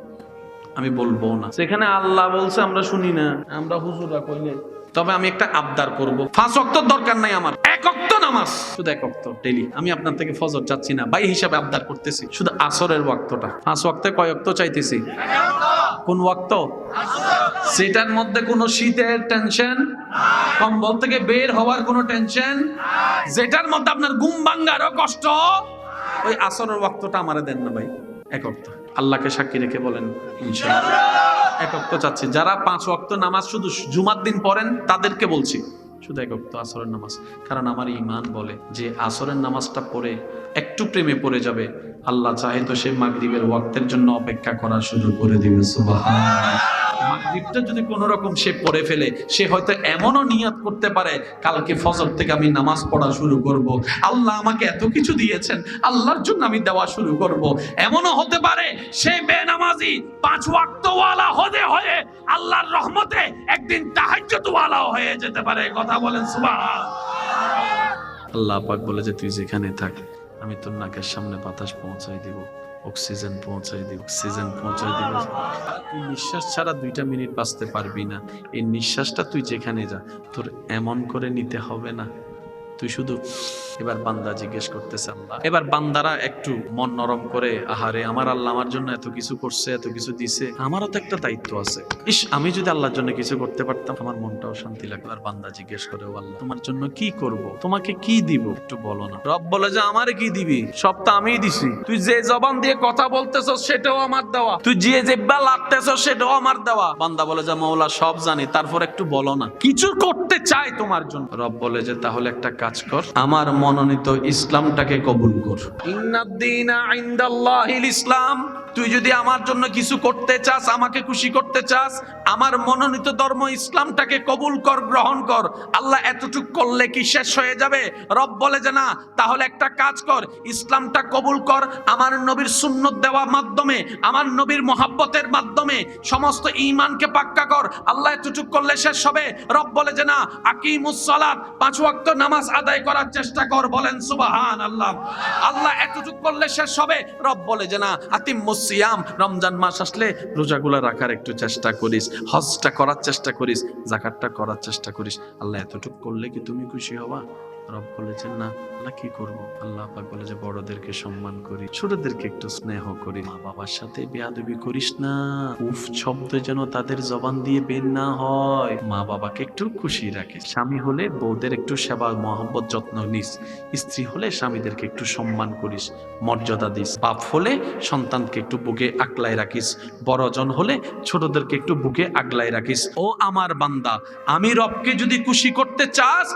আমি বলবো না। সেখানে আল্লাহ বলছে আমরা শুনি না, আমরা হুজুররা কইলে। তবে আমি একটা আবদার করব, 5 ওয়াক্ত দরকার নাই আমার, 1 ওয়াক্ত নামাজ, শুধু 1 ওয়াক্ত ডেইলি। আমি আপনার থেকে ফজর চাচ্ছি না, ভাই হিসাবে আবদার করতেছি, শুধু আসরের ওয়াক্তটা। 5 ওয়াক্তে কয় ওয়াক্ত চাইতেছি? 1 ওয়াক্ত। কোন ওয়াক্ত? সেটার মধ্যে কোনো শীতের টেনশন, কম্বল থেকে বের হওয়ার কোনো টেনশন, যেটার মধ্যে আপনার ঘুম ভাঙারও কষ্ট, ওই আসরের ওয়াক্তটা আমারে দেন না ভাই। 1 ওয়াক্ত আল্লাহকে সাক্ষী রেখে বলেন ইনশাআল্লাহ 1 ওয়াক্ত চাচ্ছি। যারা 5 ওয়াক্ত নামাজ শুধু জুমার দিন পড়েন তাদেরকে বলছি শুধু 1 ওয়াক্ত আসরের নামাজ। কারণ আমার ঈমান বলে যে আসরের নামাজটা পড়ে একটু প্রেমে পড়ে যাবে, আল্লাহ চাহে তো সে মাগরিবের ওয়াক্তের জন্য অপেক্ষা করা শুরু করে দিবে। সুবহানাল্লাহ। মাগরিবটা যদি কোন রকম সে পড়ে ফেলে, সে হয়তো এমনও নিয়ত করতে পারে কালকে ফজর থেকে আমি নামাজ পড়া শুরু করব, আল্লাহ আমাকে এত কিছু দিয়েছেন, আল্লাহর জন্য আমি দেওয়া শুরু করব। এমনও হতে পারে সে বেনামাজি 5 ওয়াক্ত ওয়ালা হয়ে আল্লাহর রহমতে একদিন তাহাজ্জুদ ওয়ালাও হয়ে যেতে পারে। কথা বলেন সুবহানাল্লাহ। আল্লাহ পাক বলে যে তুই যেখানে থাক আমি তোর নাকের সামনে বাতাস পৌঁছাই দিব, অক্সিজেন পৌঁছাই দিব, অক্সিজেন পৌঁছাই দিব। তুই নিঃশ্বাস ছাড়া 2টা মিনিট বাঁচতে পারবি না। এই নিঃশ্বাসটা তুই যেখানে যা তোর এমন করে নিতে হবে না, তুই শুধু। এবার বান্দা জিজ্ঞেস করতেছে আল্লাহ, এবার বান্দারা একটু মন নরম করে, আহারে আমার আল্লাহ আমার জন্য এত কিছু করছে, এত কিছু দিছে, আমারও তো একটা দায়িত্ব আছে। ইস, আমি যদি আল্লাহর জন্য কিছু করতে পারতাম আমার মনটাও শান্তি লাগবে। আর বান্দা জিজ্ঞেস করে, ও আল্লাহ তোমার জন্য কি করব, তোমাকে কি দিব একটু বলো না। রব বলে যে আমারে কি দিবি, সব তো আমিই দিছি। তুই যে জবান দিয়ে কথা বলতেছ সেটাও আমার দেওয়া, তুই যে জিহ্বা লাগতেছ সেটাও আমার দেওয়া। বান্দা বলে যে মওলা সব জানি, তারপর একটু বলো না, কিছু করতে চাই তোমার জন্য। রব বলে যে তাহলে একটা কাজ কর, আমার মনোনীত ইসলামটাকে কবুল কর। ইন্নাদ-দীনা ইনদাল্লাহিল ইসলাম। তুই যদি আমার জন্য কিছু করতে চাস, আমাকে খুশি করতে চাস, আমার মনোনীত ধর্ম ইসলামটাকে কবুল কর, গ্রহণ কর। আল্লাহ এতটুকু করলে কি শেষ হয়ে যাবে? রব বলে যে না, তাহলে একটা কাজ কর, ইসলামটা কবুল কর, আমার নবীর সুন্নত দেওয়ার মাধ্যমে, আমার নবীর মহাব্বতের মাধ্যমে সমস্ত ঈমানকে পাক্কা কর। আল্লাহ এতটুকু করলে শেষ হবে? রব বলে যে না, আকিমুস সালাত, 5 ওয়াক্ত নামাজ আদায় করার চেষ্টা কর। বলেন সুবহানাল্লাহ। আল্লাহ এতটুকু করলে শেষ হবে? রব বলে যে না, আতিমুস সিয়াম, রমজান মাস আসলে রোজাগুলো রাখার একটু চেষ্টা করিস, হজটা করার চেষ্টা করিস, যাকাতটা করার চেষ্টা করিস। আল্লাহ এতটুকু করলে কি তুমি খুশি হবা? রব বলেছেন না। আল্লাহ কি করব? আল্লাহ পাক বলে যে বড়দেরকে সম্মান করি, ছোটদেরকে একটু স্নেহ করি, মা বাবার সাথে বেয়াদবি করিস না। উফ শব্দ যেন তাদের জবান দিয়ে বের না হয়। মা বাবাকে একটু খুশি রাখিস। স্বামী হলে বউদের একটু সেবা মহব্বত যত্ন নিস। স্ত্রী হলে স্বামীদেরকে একটু সম্মান করিস, মর্যাদা দিস। বাপ হলে সন্তানকে একটু বুকে আগলায় রাখিস। বড়জন হলে ছোটদেরকে একটু বুকে আগলায় রাখিস। ও আমার বান্দা, আমি রবকে যদি খুশি করতে চাস,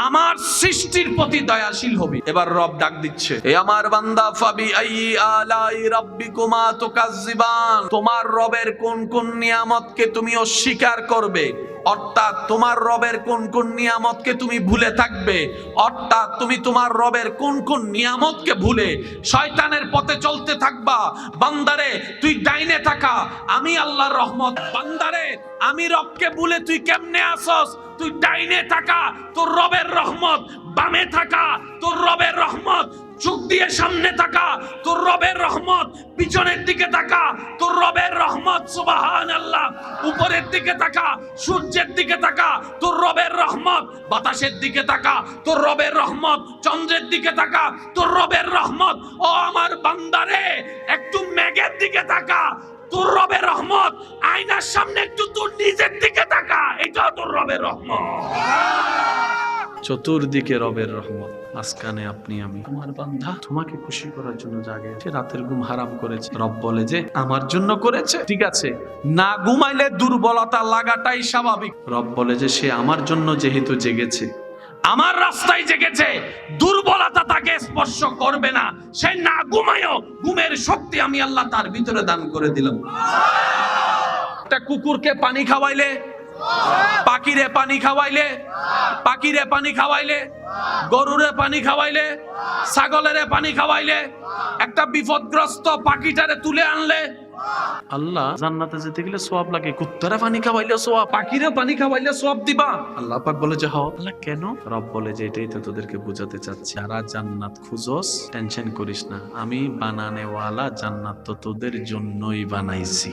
আমার সৃষ্টির প্রতি দয়াশীল হবি। এবার রব ডাক দিচ্ছে, এ আমার বান্দা, ফাবি আইয়ি আলাই রাব্বিকুমা তুকাজ্জিবান, তোমার রবের কোন কোন নিয়ামতকে তুমি অস্বীকার করবে, অর্থাৎ তোমার রবের কোন কোন নিয়ামতকে তুমি ভুলে থাকবে, অর্থাৎ তুমি তোমার রবের কোন কোন নিয়ামতকে ভুলে শয়তানের পথে চলতে থাকবা। বান্দারে তুই ডাইনে থাকা, আমি আল্লাহর রহমত। বান্দারে আমি রবকে ভুলে তুই কেমনে আসস? তুই ডাইনে থাকা, তোর রবের রহমত। বামে থাকা, তোর রবের রহমত। চোখ দিয়ে সামনে তাকা, তোর রবের রহমত। পিছনের দিকে তাকা, তোর রবের রহমত। সুবহানাল্লাহ। উপরের দিকে তাকা, সূর্যের দিকে তাকা, তোর রবের রহমত। বাতাসের দিকে তাকা, তোর রবের রহমত। চন্দ্রের দিকে তাকা, তোর রবের রহমত। ও আমার বান্দারে, একটু মেঘের দিকে তাকা, তোর রবের রহমত। আয়নার সামনে একটু তোর নিজের দিকে তাকা, এটাও তোর রবের রহমত। চতুর্দিকে রবের রহমত, মাঝখানে আপনি আমি। তোমার বান্দা তোমাকে খুশি করার জন্য জাগে, সে রাতের ঘুম হারাম করেছে, রব বলে যে আমার জন্য করেছে। ঠিক আছে, না ঘুমাইলে দুর্বলতা লাগাটাই স্বাভাবিক। রব বলে যে সে আমার জন্য যেহেতু জেগেছে, আমার রাস্তায় জেগেছে, দুর্বলতা তাকে স্পর্শ করবে না। সে না ঘুমায়ও, ঘুমের শক্তি আমি আল্লাহ তার ভিতরে দান করে দিলাম। একটা কুকুরকে পানি খাওয়াইলে, পাখিরে পানি খাওয়াইলে, পাখিরে পানি খাওয়াইলে, গরুরে পানি খাওয়াইলে, ছাগলেরে পানি খাওয়াইলে, একটা বিপদগ্রস্ত পাখিটারে তুলে আনলে, আল্লাহ জান্নাতে যেতে গেলে সওয়াব লাগে। কুত্তারে পানি খাওয়াইলে সওয়াব, পাখিরে পানি খাওয়াইলে সওয়াব দিবা। আল্লাহ পাক বলে যে হ্যাঁ। আল্লাহ কেন? রব বলে যে এটাই তো তোদেরকে বোঝাতে চাচ্ছি। যারা জান্নাত খুঁজোস, টেনশন করিস না, আমি বানানেওয়ালা, জান্নাত তো তোদের জন্যই বানাইছি।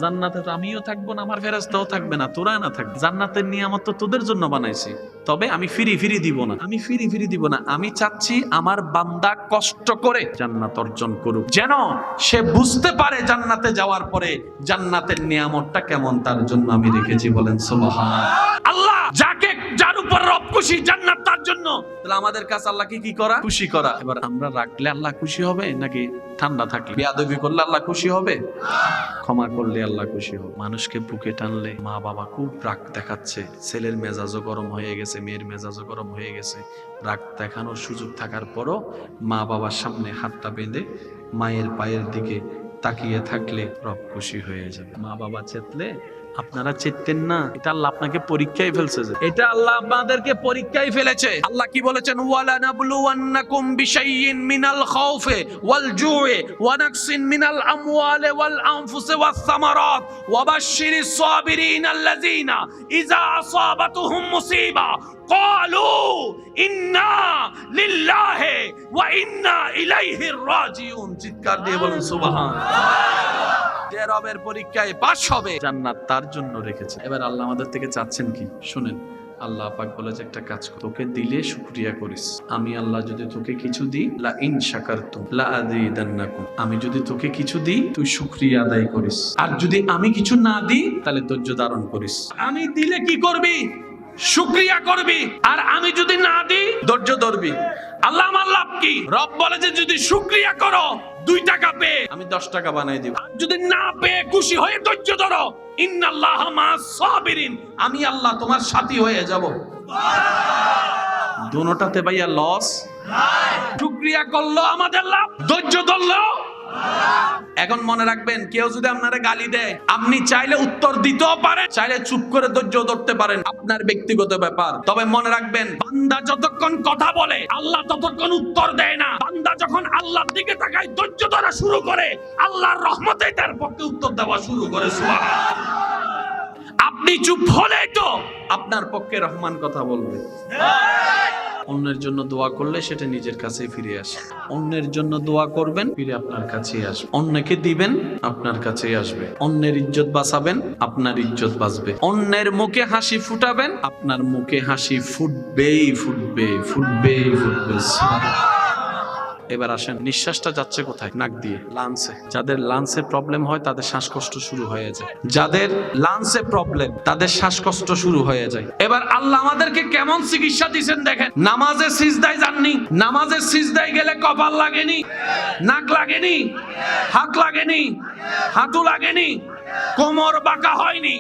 জান্নাতে তো আমিও থাকবো না, আমার ফেরেশতাও থাকবে না, তোরা না থাকবে। জান্নাতের নিয়ামত তো তোদের জন্য বানাইছি। তবে আমি ফিরি দিব না, আমি ফিরি দিব না। আমি চাচ্ছি আমার বান্দা কষ্ট করে জান্নাত অর্জন করুক, যেন সে বুঝতে পারে জান্নাতে যাওয়ার পরে জান্নাতের নিয়ামতটা কেমন তার জন্য আমি রেখেছি। বলেন সুবহানাল্লাহ। আল্লাহ যাকে, যার উপর রব খুশি, জান্নাত তার জন্য। তাহলে আমাদের কাছে আল্লাহকে কি করা? খুশি করা। এবার আমরা রাখলে আল্লাহ খুশি হবে, নাকি ঠান্ডা থাকলে? বেয়াদবি করলে আল্লাহ খুশি হবে, ক্ষমা করলে আল্লাহ খুশি হবে। মানুষকে বুকে টানলে, মা বাবা খুব রাগ দেখাচ্ছে, ছেলের মেজাজও গরম হয়ে গেছে, মেয়ের মেজাজও গরম হয়ে গেছে, রাগ দেখানোর সুযোগ থাকার পরও মা বাবার সামনে হাতটা বেঁধে মায়ের পায়ের দিকে তাকিয়ে থাকলে রব খুশি হয়ে যাবে। মা বাবা চেতলে আপনারা চেতেন না, এটা আল্লাহ আপনাকে পরীক্ষায় ফেলছে। এটা আল্লাহ আপনাদেরকে পরীক্ষায় ফেলেছে। আল্লাহ কি বলেছেন? ওয়ালা নাবলুওয়ান্নাকুম বিশাইইন মিনাল খাউফি ওয়াল জুই ওয়া নাকসিন মিনাল আমওয়ালি ওয়াল আনফুসি ওয়াস সামারাত ওয়া বাশশিরিস সাবিরিন আল্লাযিনা ইযা আসাবাতুহুম মুসিবা ক্বালু ইন্না লিল্লাহি ওয়া ইন্না ইলাইহি রাজিউন। চিৎকার দিয়ে বলুন সুবহানাল্লাহ। যে রবের পরীক্ষায় পাস হবে, জান্নাত তার জন্য রেখেছে। এবার আল্লাহ আমাদের থেকে চাচ্ছেন কি শুনেন। আল্লাহ পাক বলে যে একটা কাজ কর, তোকে দিলে শুকরিয়া করিস। আমি আল্লাহ যদি তোকে কিছু দিই, লা ইন শাকারতুম লা আযীদান্নাকুম, আমি যদি তোকে কিছু দিই তুই শুকরিয়া আদায় করিস, আর যদি আমি কিছু না দিই তাহলে ধৈর্য ধারণ করিস। আমি দিলে কি করবি? শুকরিয়া করবি, আর আমি যদি না দিই ধৈর্য ধরবি। আল্লাহ আমার লাভ কি? রব বলে যে যদি শুকরিয়া করো 2 টাকা পেয়ে আমি 10 টাকা বানাই দিব, আর যদি না পেয়ে খুশি হয়ে ধৈর্য ধরো, ইন্নাল্লাহা মা'আস সাবিরিন, আমি আল্লাহ তোমার সাথী হয়ে যাব। দুটোটাতে ভাইয়া লস নাই। শুকরিয়া করলো আমাদের লাভ, ধৈর্য ধরলো। এখন মনে রাখবেন, কেউ যদি আপনারা গালি দেয়, আপনি চাইলে উত্তর দিতেও পারেন, চাইলে চুপ করে ধৈর্য ধরতে পারেন, আপনার ব্যক্তিগত ব্যাপার। তবে মনে রাখবেন, বান্দা যতক্ষণ কথা বলে আল্লাহ ততক্ষণ উত্তর দেয় না। বান্দা যখন আল্লাহর দিকে তাকায়, ধৈর্য ধরা শুরু করে, আল্লাহর রহমতে তার পক্ষে উত্তর দেওয়া শুরু করে। সুবহানাল্লাহ। আপনি চুপ হলেই তো আপনার পক্ষে রহমান কথা বলবে। অন্যের জন্য দোয়া করলে সেটা নিজের কাছেই ফিরে আসে। অন্যের জন্য দোয়া করবেন, ফিরে আপনার কাছেই আসবে। অন্যকে দিবেন, আপনার কাছেই আসবে। অন্যের ইজ্জত বাঁচাবেন, আপনার ইজ্জত বাঁচবে। অন্যের মুখে হাসি ফুটাবেন, আপনার মুখে হাসি ফুটবেই ফুটবে, ফুটবেই ফুটবে। এবার আসেন, নিঃশ্বাসটা যাচ্ছে কোথায়? নাক দিয়ে, লাংসে। যাদের লাংসে প্রবলেম হয় তাদের শ্বাসকষ্ট শুরু হয়ে যায়। যাদের লাংসে প্রবলেম তাদের শ্বাসকষ্ট শুরু হয়ে যায়। এবার আল্লাহ আমাদেরকে কেমন চিকিৎসা দিয়েছেন দেখেন। নামাজে সিজদায় যাননি, নামাজের সিজদায় গেলে কপাল লাগেনি, নাক লাগেনি, হাত লাগেনি, হাঁটু লাগেনি, কোমর বাঁকা হয়নি।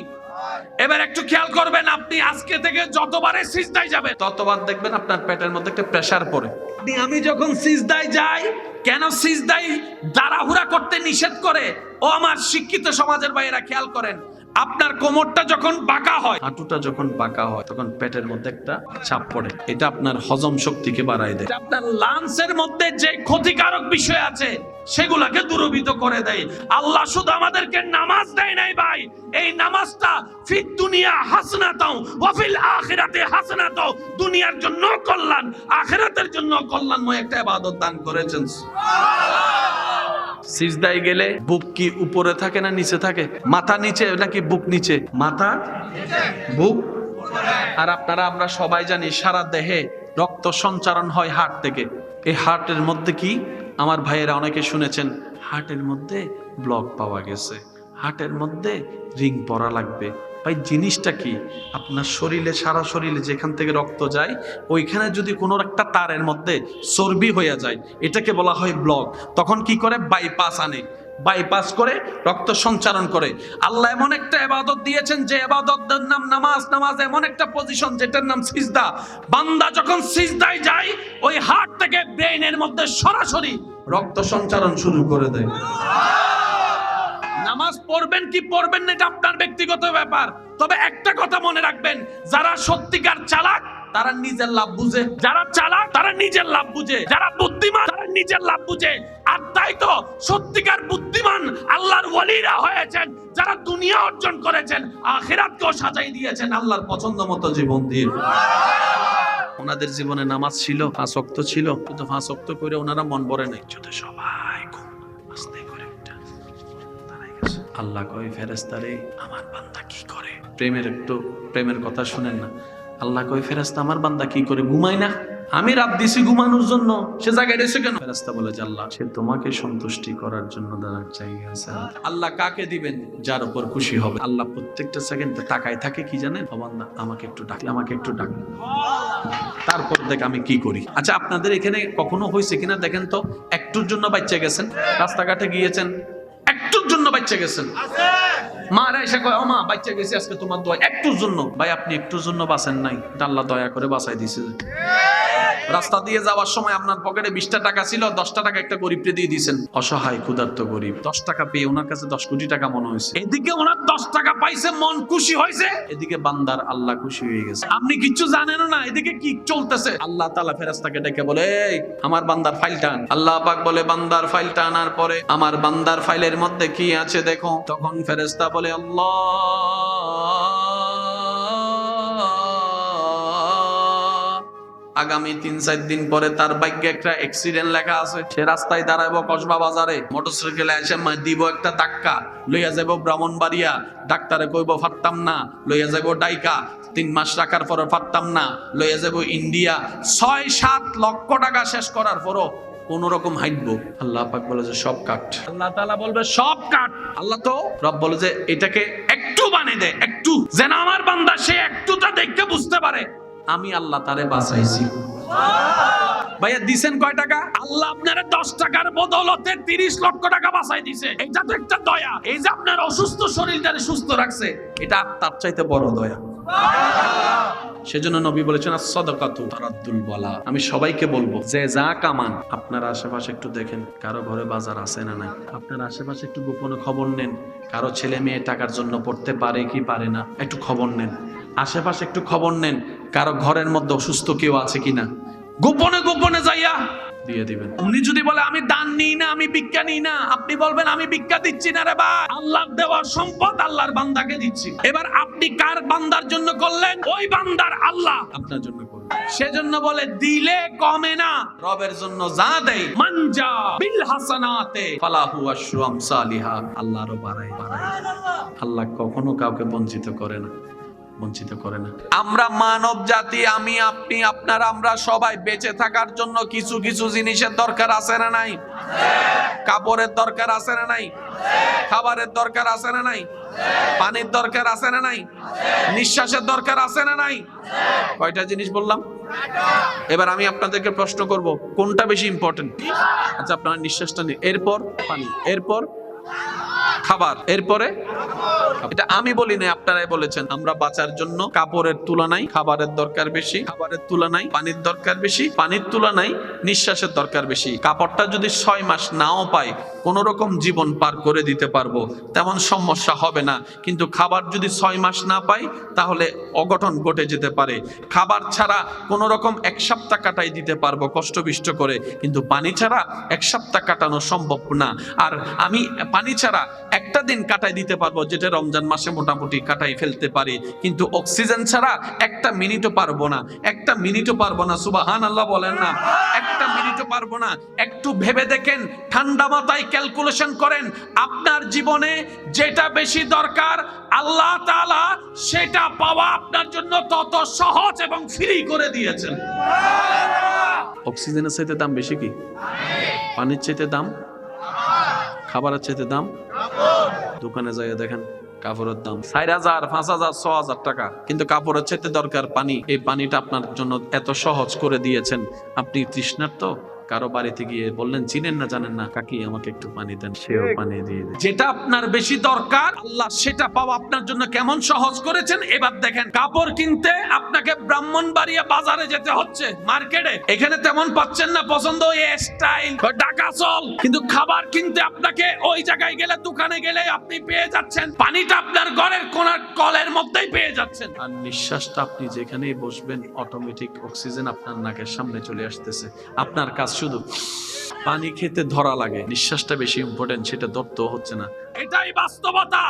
এবার একটু খেয়াল করবেন, আপনি আজকে থেকে যতবারে সিজদায় যাবেন ততবার দেখবেন আপনার পেটের মধ্যে একটা প্রেসার পড়ে। আমি যখন সিজদায় যাই, কেন সিজদায় তাড়াহুড়া করতে নিষেধ করে? ও আমার শিক্ষিত সমাজের ভাইয়েরা খেয়াল করেন, আপনার কোমরটা যখন বাঁকা হয়, হাঁটুটা যখন বাঁকা হয়, তখন পেটের মধ্যে একটা চাপ পড়ে। এটা আপনার হজম শক্তিকে বাড়ায় দেয়। আপনার লাংসের মধ্যে যে ক্ষতিকারক বিষয় আছে সেগুলাকে দূরীভূত করে দেয়। আল্লাহ শুধু আমাদেরকে নামাজ দেয় নাই ভাই, এই নামাজটা ফিদ দুনিয়া হাসনাতাও ওয়া ফিল আখিরাতে হাসনাতাও, দুনিয়ার জন্য কল্যাণ, আখিরাতের জন্য কল্যাণময় একটা ইবাদত দান করেছেন। সিজদায় গেলে বুক কি উপরে থাকে না নিচে থাকে? মাথা নিচে নাকি বুক নিচে? মাথা, বুক। আর আপনারা আমরা সবাই জানি সারা দেহে রক্ত সঞ্চারণ হয় হার্ট থেকে। এই হার্টের মধ্যে কি, আমার ভাইয়েরা অনেকে শুনেছেন, হার্টের মধ্যে ব্লক পাওয়া গেছে, হার্টের মধ্যে রিং পরা লাগবে। ভাই জিনিসটা কি? আপনার শরীরে, সারা শরীরে যেখান থেকে রক্ত যায়, ওইখানে যদি কোনো একটা তারের মধ্যে চর্বি হয়ে যায়, এটাকে বলা হয় ব্লক। তখন কি করে? বাইপাস আনে, বাইপাস করে রক্ত সঞ্চারণ করে। আল্লাহ এমন একটা ইবাদত দিয়েছেন যে ইবাদতের নাম নামাজ। নামাজ এমন একটা পজিশন যেটার নাম সিজদা। বান্দা যখন সিজদায় যায়, ওই হার্ট থেকে ব্রেইনের মধ্যে সরাসরি রক্ত সঞ্চারণ শুরু করে দেয়। নামাজ পড়বেন কি পড়বেন না এটা আপনার ব্যক্তিগত ব্যাপার, তবে একটা কথা মনে রাখবেন, যারা সত্যিকার চালাক তারা নিজের লাভ বুঝে, যারা চালাক তারা নিজের লাভ বুঝে, যারা বুদ্ধিমান তারা নিজের লাভ বুঝে। আর তাই তো সত্যিকার বুদ্ধিমান আল্লাহর ওয়ালিরা হয়েছেন, যারা দুনিয়া অর্জন করেছেন, আখিরাতকেও সাজাই দিয়েছেন আল্লাহর পছন্দ মতো জীবন দিয়ে। ওনাদের জীবনে নামাজ ছিল, 5 ওয়াক্ত ছিল, কিন্তু 5 ওয়াক্ত করে ওনারা মন ভরে নাই। যদি সবাই আস্তে করে আল্লাহ কয়, ফেরেশতারে আমার বান্দা কি করে? প্রেমের কথা শুনেন না। আল্লাহ কয়, ফেরেশতা আমার বান্দা কি করে? ঘুমায় না? আমি রাত দিছি ঘুমানোর জন্য, সে জায়গায় রয়েছে কেন? ফেরেশতা বলে যে আল্লাহ, সে তোমাকে সন্তুষ্টি করার জন্য দাঁড়ার জায়গা আছে। আল্লাহ কাকে দিবেন? যার উপর খুশি হবে। আল্লাহ প্রত্যেকটা সেকেন্ডে তাকায় থাকে কি জানেন? বান্দা আমাকে একটু ডাক, আমাকে একটু ডাক, তারপর দেখ আমি কি করি। আচ্ছা, আপনাদের এখানে কখনো হয়েছে কিনা দেখেন তো, একটুর জন্য বাচ্চা গেছেন, রাস্তাঘাটে গিয়েছেন, একটুর জন্য বাচ্চা গেছেন, মারা এসে কয়, ও মা বাচ্চা গেছে আজকে তোমার দোয়া, একটুর জন্য। ভাই আপনি একটুর জন্য বাঁচেন নাই, আল্লাহ দয়া করে বাঁচাই দিয়েছে। রাস্তা দিয়ে যাওয়ার সময় আপনার পকেটে 20টা টাকা ছিল, 10টা টাকা একটা গরিবকে দিয়ে দিয়েছেন, অসহায় ক্ষুধার্ত গরিব। 10 টাকা পেয়ে ওনার কাছে 10 কোটি টাকা মনে হয়েছে। এদিকে ওনার 10 টাকা পাইছে, মন খুশি হয়েছে, এদিকে বান্দার আল্লাহ খুশি হয়ে গেছে। আপনি কিচ্ছু জানেন না এদিকে কি চলতেছে। আল্লাহ তাআলা ফেরেশতাকে ডেকে বলে, এই আমার বান্দার ফাইল টান। আল্লাহ পাক বলে, বান্দার ফাইল টানার পরে আমার বান্দার ফাইলের মধ্যে কি আছে দেখো। তখন ফেরেশতা বলে, আল্লাহ আগামী 3-4 দিন পরে তার ভাগ্যে একটা অ্যাক্সিডেন্ট লেখা আছে। সে রাস্তায় দাঁড়াবো কসবা বাজারে, মোটরসাইকেলে এসে দিব একটা ধাক্কা, লইয়া যাবো ব্রাহ্মণবাড়িয়া, ডাক্তারে কইব ফাটতাম না, লইয়া যাবো ডাইকা, 3 মাস রাখার পরে ফাটতাম না, লইয়া যাবো ইন্ডিয়া। 6-7 লক্ষ টাকা শেষ করার পরও কোন রকম হাইটবো। আল্লাহ পাক বলে যে সব কাট। আল্লাহ তাআলা বলবে সব কাট। আল্লাহ তো রব বলে যে এটাকে একটু বানিয়ে দে, একটু, যেন আমার বান্দা সে একটুটা দেখতে বুঝতে পারে আমি আল্লাহ তারে বাঁচাইছি। ভাইয়া দিছেন কয় টাকা? আল্লাহ আপনার 10 টাকার বদলতে 30 লক্ষ টাকা বাঁচাই দিছে। এটা তো একটা দয়া। এই যে আপনার অসুস্থ শরীরটারে সুস্থ রাখছে, এটা তার চাইতে বড় দয়া। সেজন্য নবী বলেছেন, as-সাদাকাতু তারাদ্দুল বালা। আমি সবাইকে বলবো যে যা কামান আপনার আশেপাশে একটু দেখেন, কারো ঘরে বাজার আছে না নাই। আপনার আশেপাশে একটু গোপনে খবর নেন, কারো ছেলে মেয়ে টাকার জন্য পড়তে পারে কি পারে না, একটু খবর নেন। আশেপাশে একটু খবর নেন, কারো ঘরের মধ্যে অসুস্থ কেউ আছে কিনা। গোপনে গোপনে যাইয়া দিয়ে দিবেন। উনি যদি বলে আমি দান নিই না, আমি ভিক্ষা নিই না, আপনি বলবেন আমি ভিক্ষা দিচ্ছি না রে ভাই, আল্লাহর দেওয়া সম্পদ আল্লাহর বান্দাকে দিচ্ছি। এবার আপনি কার বান্দার জন্য করলেন? ওই বান্দার আল্লাহ আপনার জন্য করলেন। সেজন্য বলে দিলে কমে না, রবের জন্য যা দেয় মানজা বিল হাসানাতে ফালাহু আশরু আমসালিহা, আল্লাহরও বাড়ায় বাড়ায়। আল্লাহ কখনো কাউকে বঞ্চিত করে না, বঞ্চিত করে না। আমরা মানব জাতি, আমি আপনি আপনারা আমরা সবাই বেঁচে থাকার জন্য কিছু কিছু জিনিসের দরকার আছে না নাই? কাপড়ের দরকার আছে না নাই? খাবারের দরকার আছে না নাই? পানির দরকার আছে না নাই? নিঃশ্বাসের দরকার আছে না নাই? কয়টা জিনিস বললাম? এবার আমি আপনাদেরকে প্রশ্ন করব, কোনটা বেশি ইম্পর্টেন্ট? আচ্ছা, আপনারা নিঃশ্বাসটা নিন, এরপর পানি, এরপর খাবার, এরপরে এটা আমি বলি না, আপনারাই বলেছেন। আমরা বাঁচার জন্য কাপড়ের তুলনায় খাবারের দরকার বেশি, খাবারের তুলনায় পানির দরকার বেশি, পানির তুলনায় নিঃশ্বাসের দরকার বেশি। কাপড়টা যদি 6 মাস নাও পাই, কোন রকম জীবন পার করে দিতে পারবো, তেমন সমস্যা হবে না। কিন্তু খাবার যদি 6 মাস না পাই, তাহলে অঘটন ঘটে যেতে পারে। খাবার ছাড়া কোন রকম 1 সপ্তাহ কাটাই দিতে পারবো কষ্ট বিষ্ট করে, কিন্তু পানি ছাড়া 1 সপ্তাহ কাটানো সম্ভব না। আর আমি পানি ছাড়া একটা দিন কাটাই দিতে পারবো, যেটা রমজান মাসে মোটামুটি কাটাই ফেলতে পারি, কিন্তু অক্সিজেন ছাড়া একটা মিনিটও পারবো না, একটা মিনিটও পারবো না। সুবহানাল্লাহ বলেন না, একটা মিনিটও পারবো না। একটু ভেবে দেখেন, ঠান্ডা মাথায় ক্যালকুলেশন করেন, আপনার জীবনে যেটা বেশি দরকার আল্লাহ তাআলা সেটা পাওয়া আপনার জন্য তত সহজ এবং ফ্রি করে দিয়েছেন। অক্সিজেনের চাইতে দাম বেশি কি? পানির চাইতে দাম? খাবারের চাইতে দাম? দোকানে যাইয়া দেখেন কাপড়ের দাম 4000, 5000, 6000 টাকা, কিন্তু কাপড়ের চাইতে দরকার পানি। এই পানিটা আপনার জন্য এত সহজ করে দিয়েছেন। আপনি তৃষ্ণার্ত, কারো বাড়িতে গিয়ে বললেন চিনেন না জানেন না, কাকি আমাকে একটু পানি দেন, সেও পানি দিয়ে দেয়। যেটা আপনার বেশি দরকার আল্লাহ সেটা পাওয়া আপনার জন্য কেমন সহজ করেছেন। এবার দেখেন, কাপড় কিনতে আপনাকে ব্রাহ্মণবাড়িয়া বাজারে যেতে হচ্ছে, মার্কেটে। এখানে তেমন পাচ্ছেন না পছন্দ ওই স্টাইল ঢাকা চল, কিন্তু খাবার কিনতে আপনাকে ওই জায়গায় গেলে, দোকানে গেলে আপনি পেয়ে যাচ্ছেন। পানিটা আপনার ঘরের কোনার কলের মধ্যেই পেয়ে যাচ্ছেন। আর নিঃশ্বাসটা আপনি যেখানেই বসবেন অটোমেটিক অক্সিজেন আপনার নাকের সামনে চলে আসতেছে। আপনার কাজ শুধু পানি খেতে ধরা লাগে, নিঃশ্বাসটা বেশি ইম্পর্টেন্ট, সেটা ধরতে হচ্ছে না। এটাই বাস্তবতা।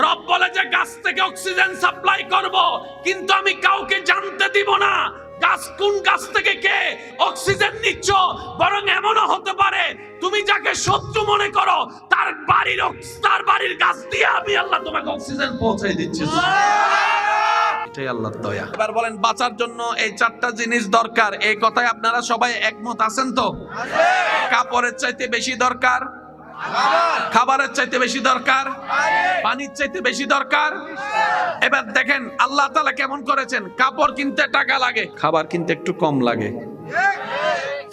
রব বলে যে গাছ থেকে অক্সিজেন সাপ্লাই করব, কিন্তু আমি কাউকে জানতে দিব না গাছ কোন গাছ থেকে কে অক্সিজেন নিচ্ছ। বরং এমনও হতে পারে তুমি যাকে শত্রু মনে করো, তার বাড়ির গাছ দিয়ে আমি আল্লাহ তোমাকে অক্সিজেন পৌঁছাই দিচ্ছি। এটাই আল্লাহর দয়া। এবার বলেন, বাঁচার জন্য এই 4টা জিনিস দরকার, এই কথায় আপনারা সবাই একমত আছেন তো? কাপড়ের চাইতে বেশি দরকার খাবারের চাইতে বেশি দরকার, পানির চাইতে বেশি দরকার। এবার দেখেন আল্লাহ তাআলা কেমন করেছেন। কাপড় কিনতে টাকা লাগে, খাবার কিনতে একটু কম লাগে,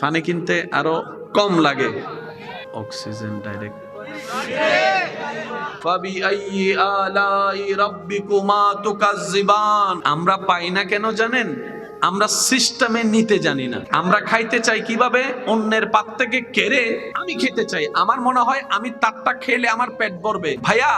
পানি কিনতে আরো কম লাগে, অক্সিজেন ডাইরেক্ট। আমরা পাই না কেন জানেন? আমরা সিস্টেমে নিতে জানি না। আমরা খাইতে চাই কিভাবে? অন্যের পাত থেকে কেড়ে আমি খেতে চাই। আমার মনে হয় আমি তারটা খেলে আমার পেট ভরবে। ভাইয়া,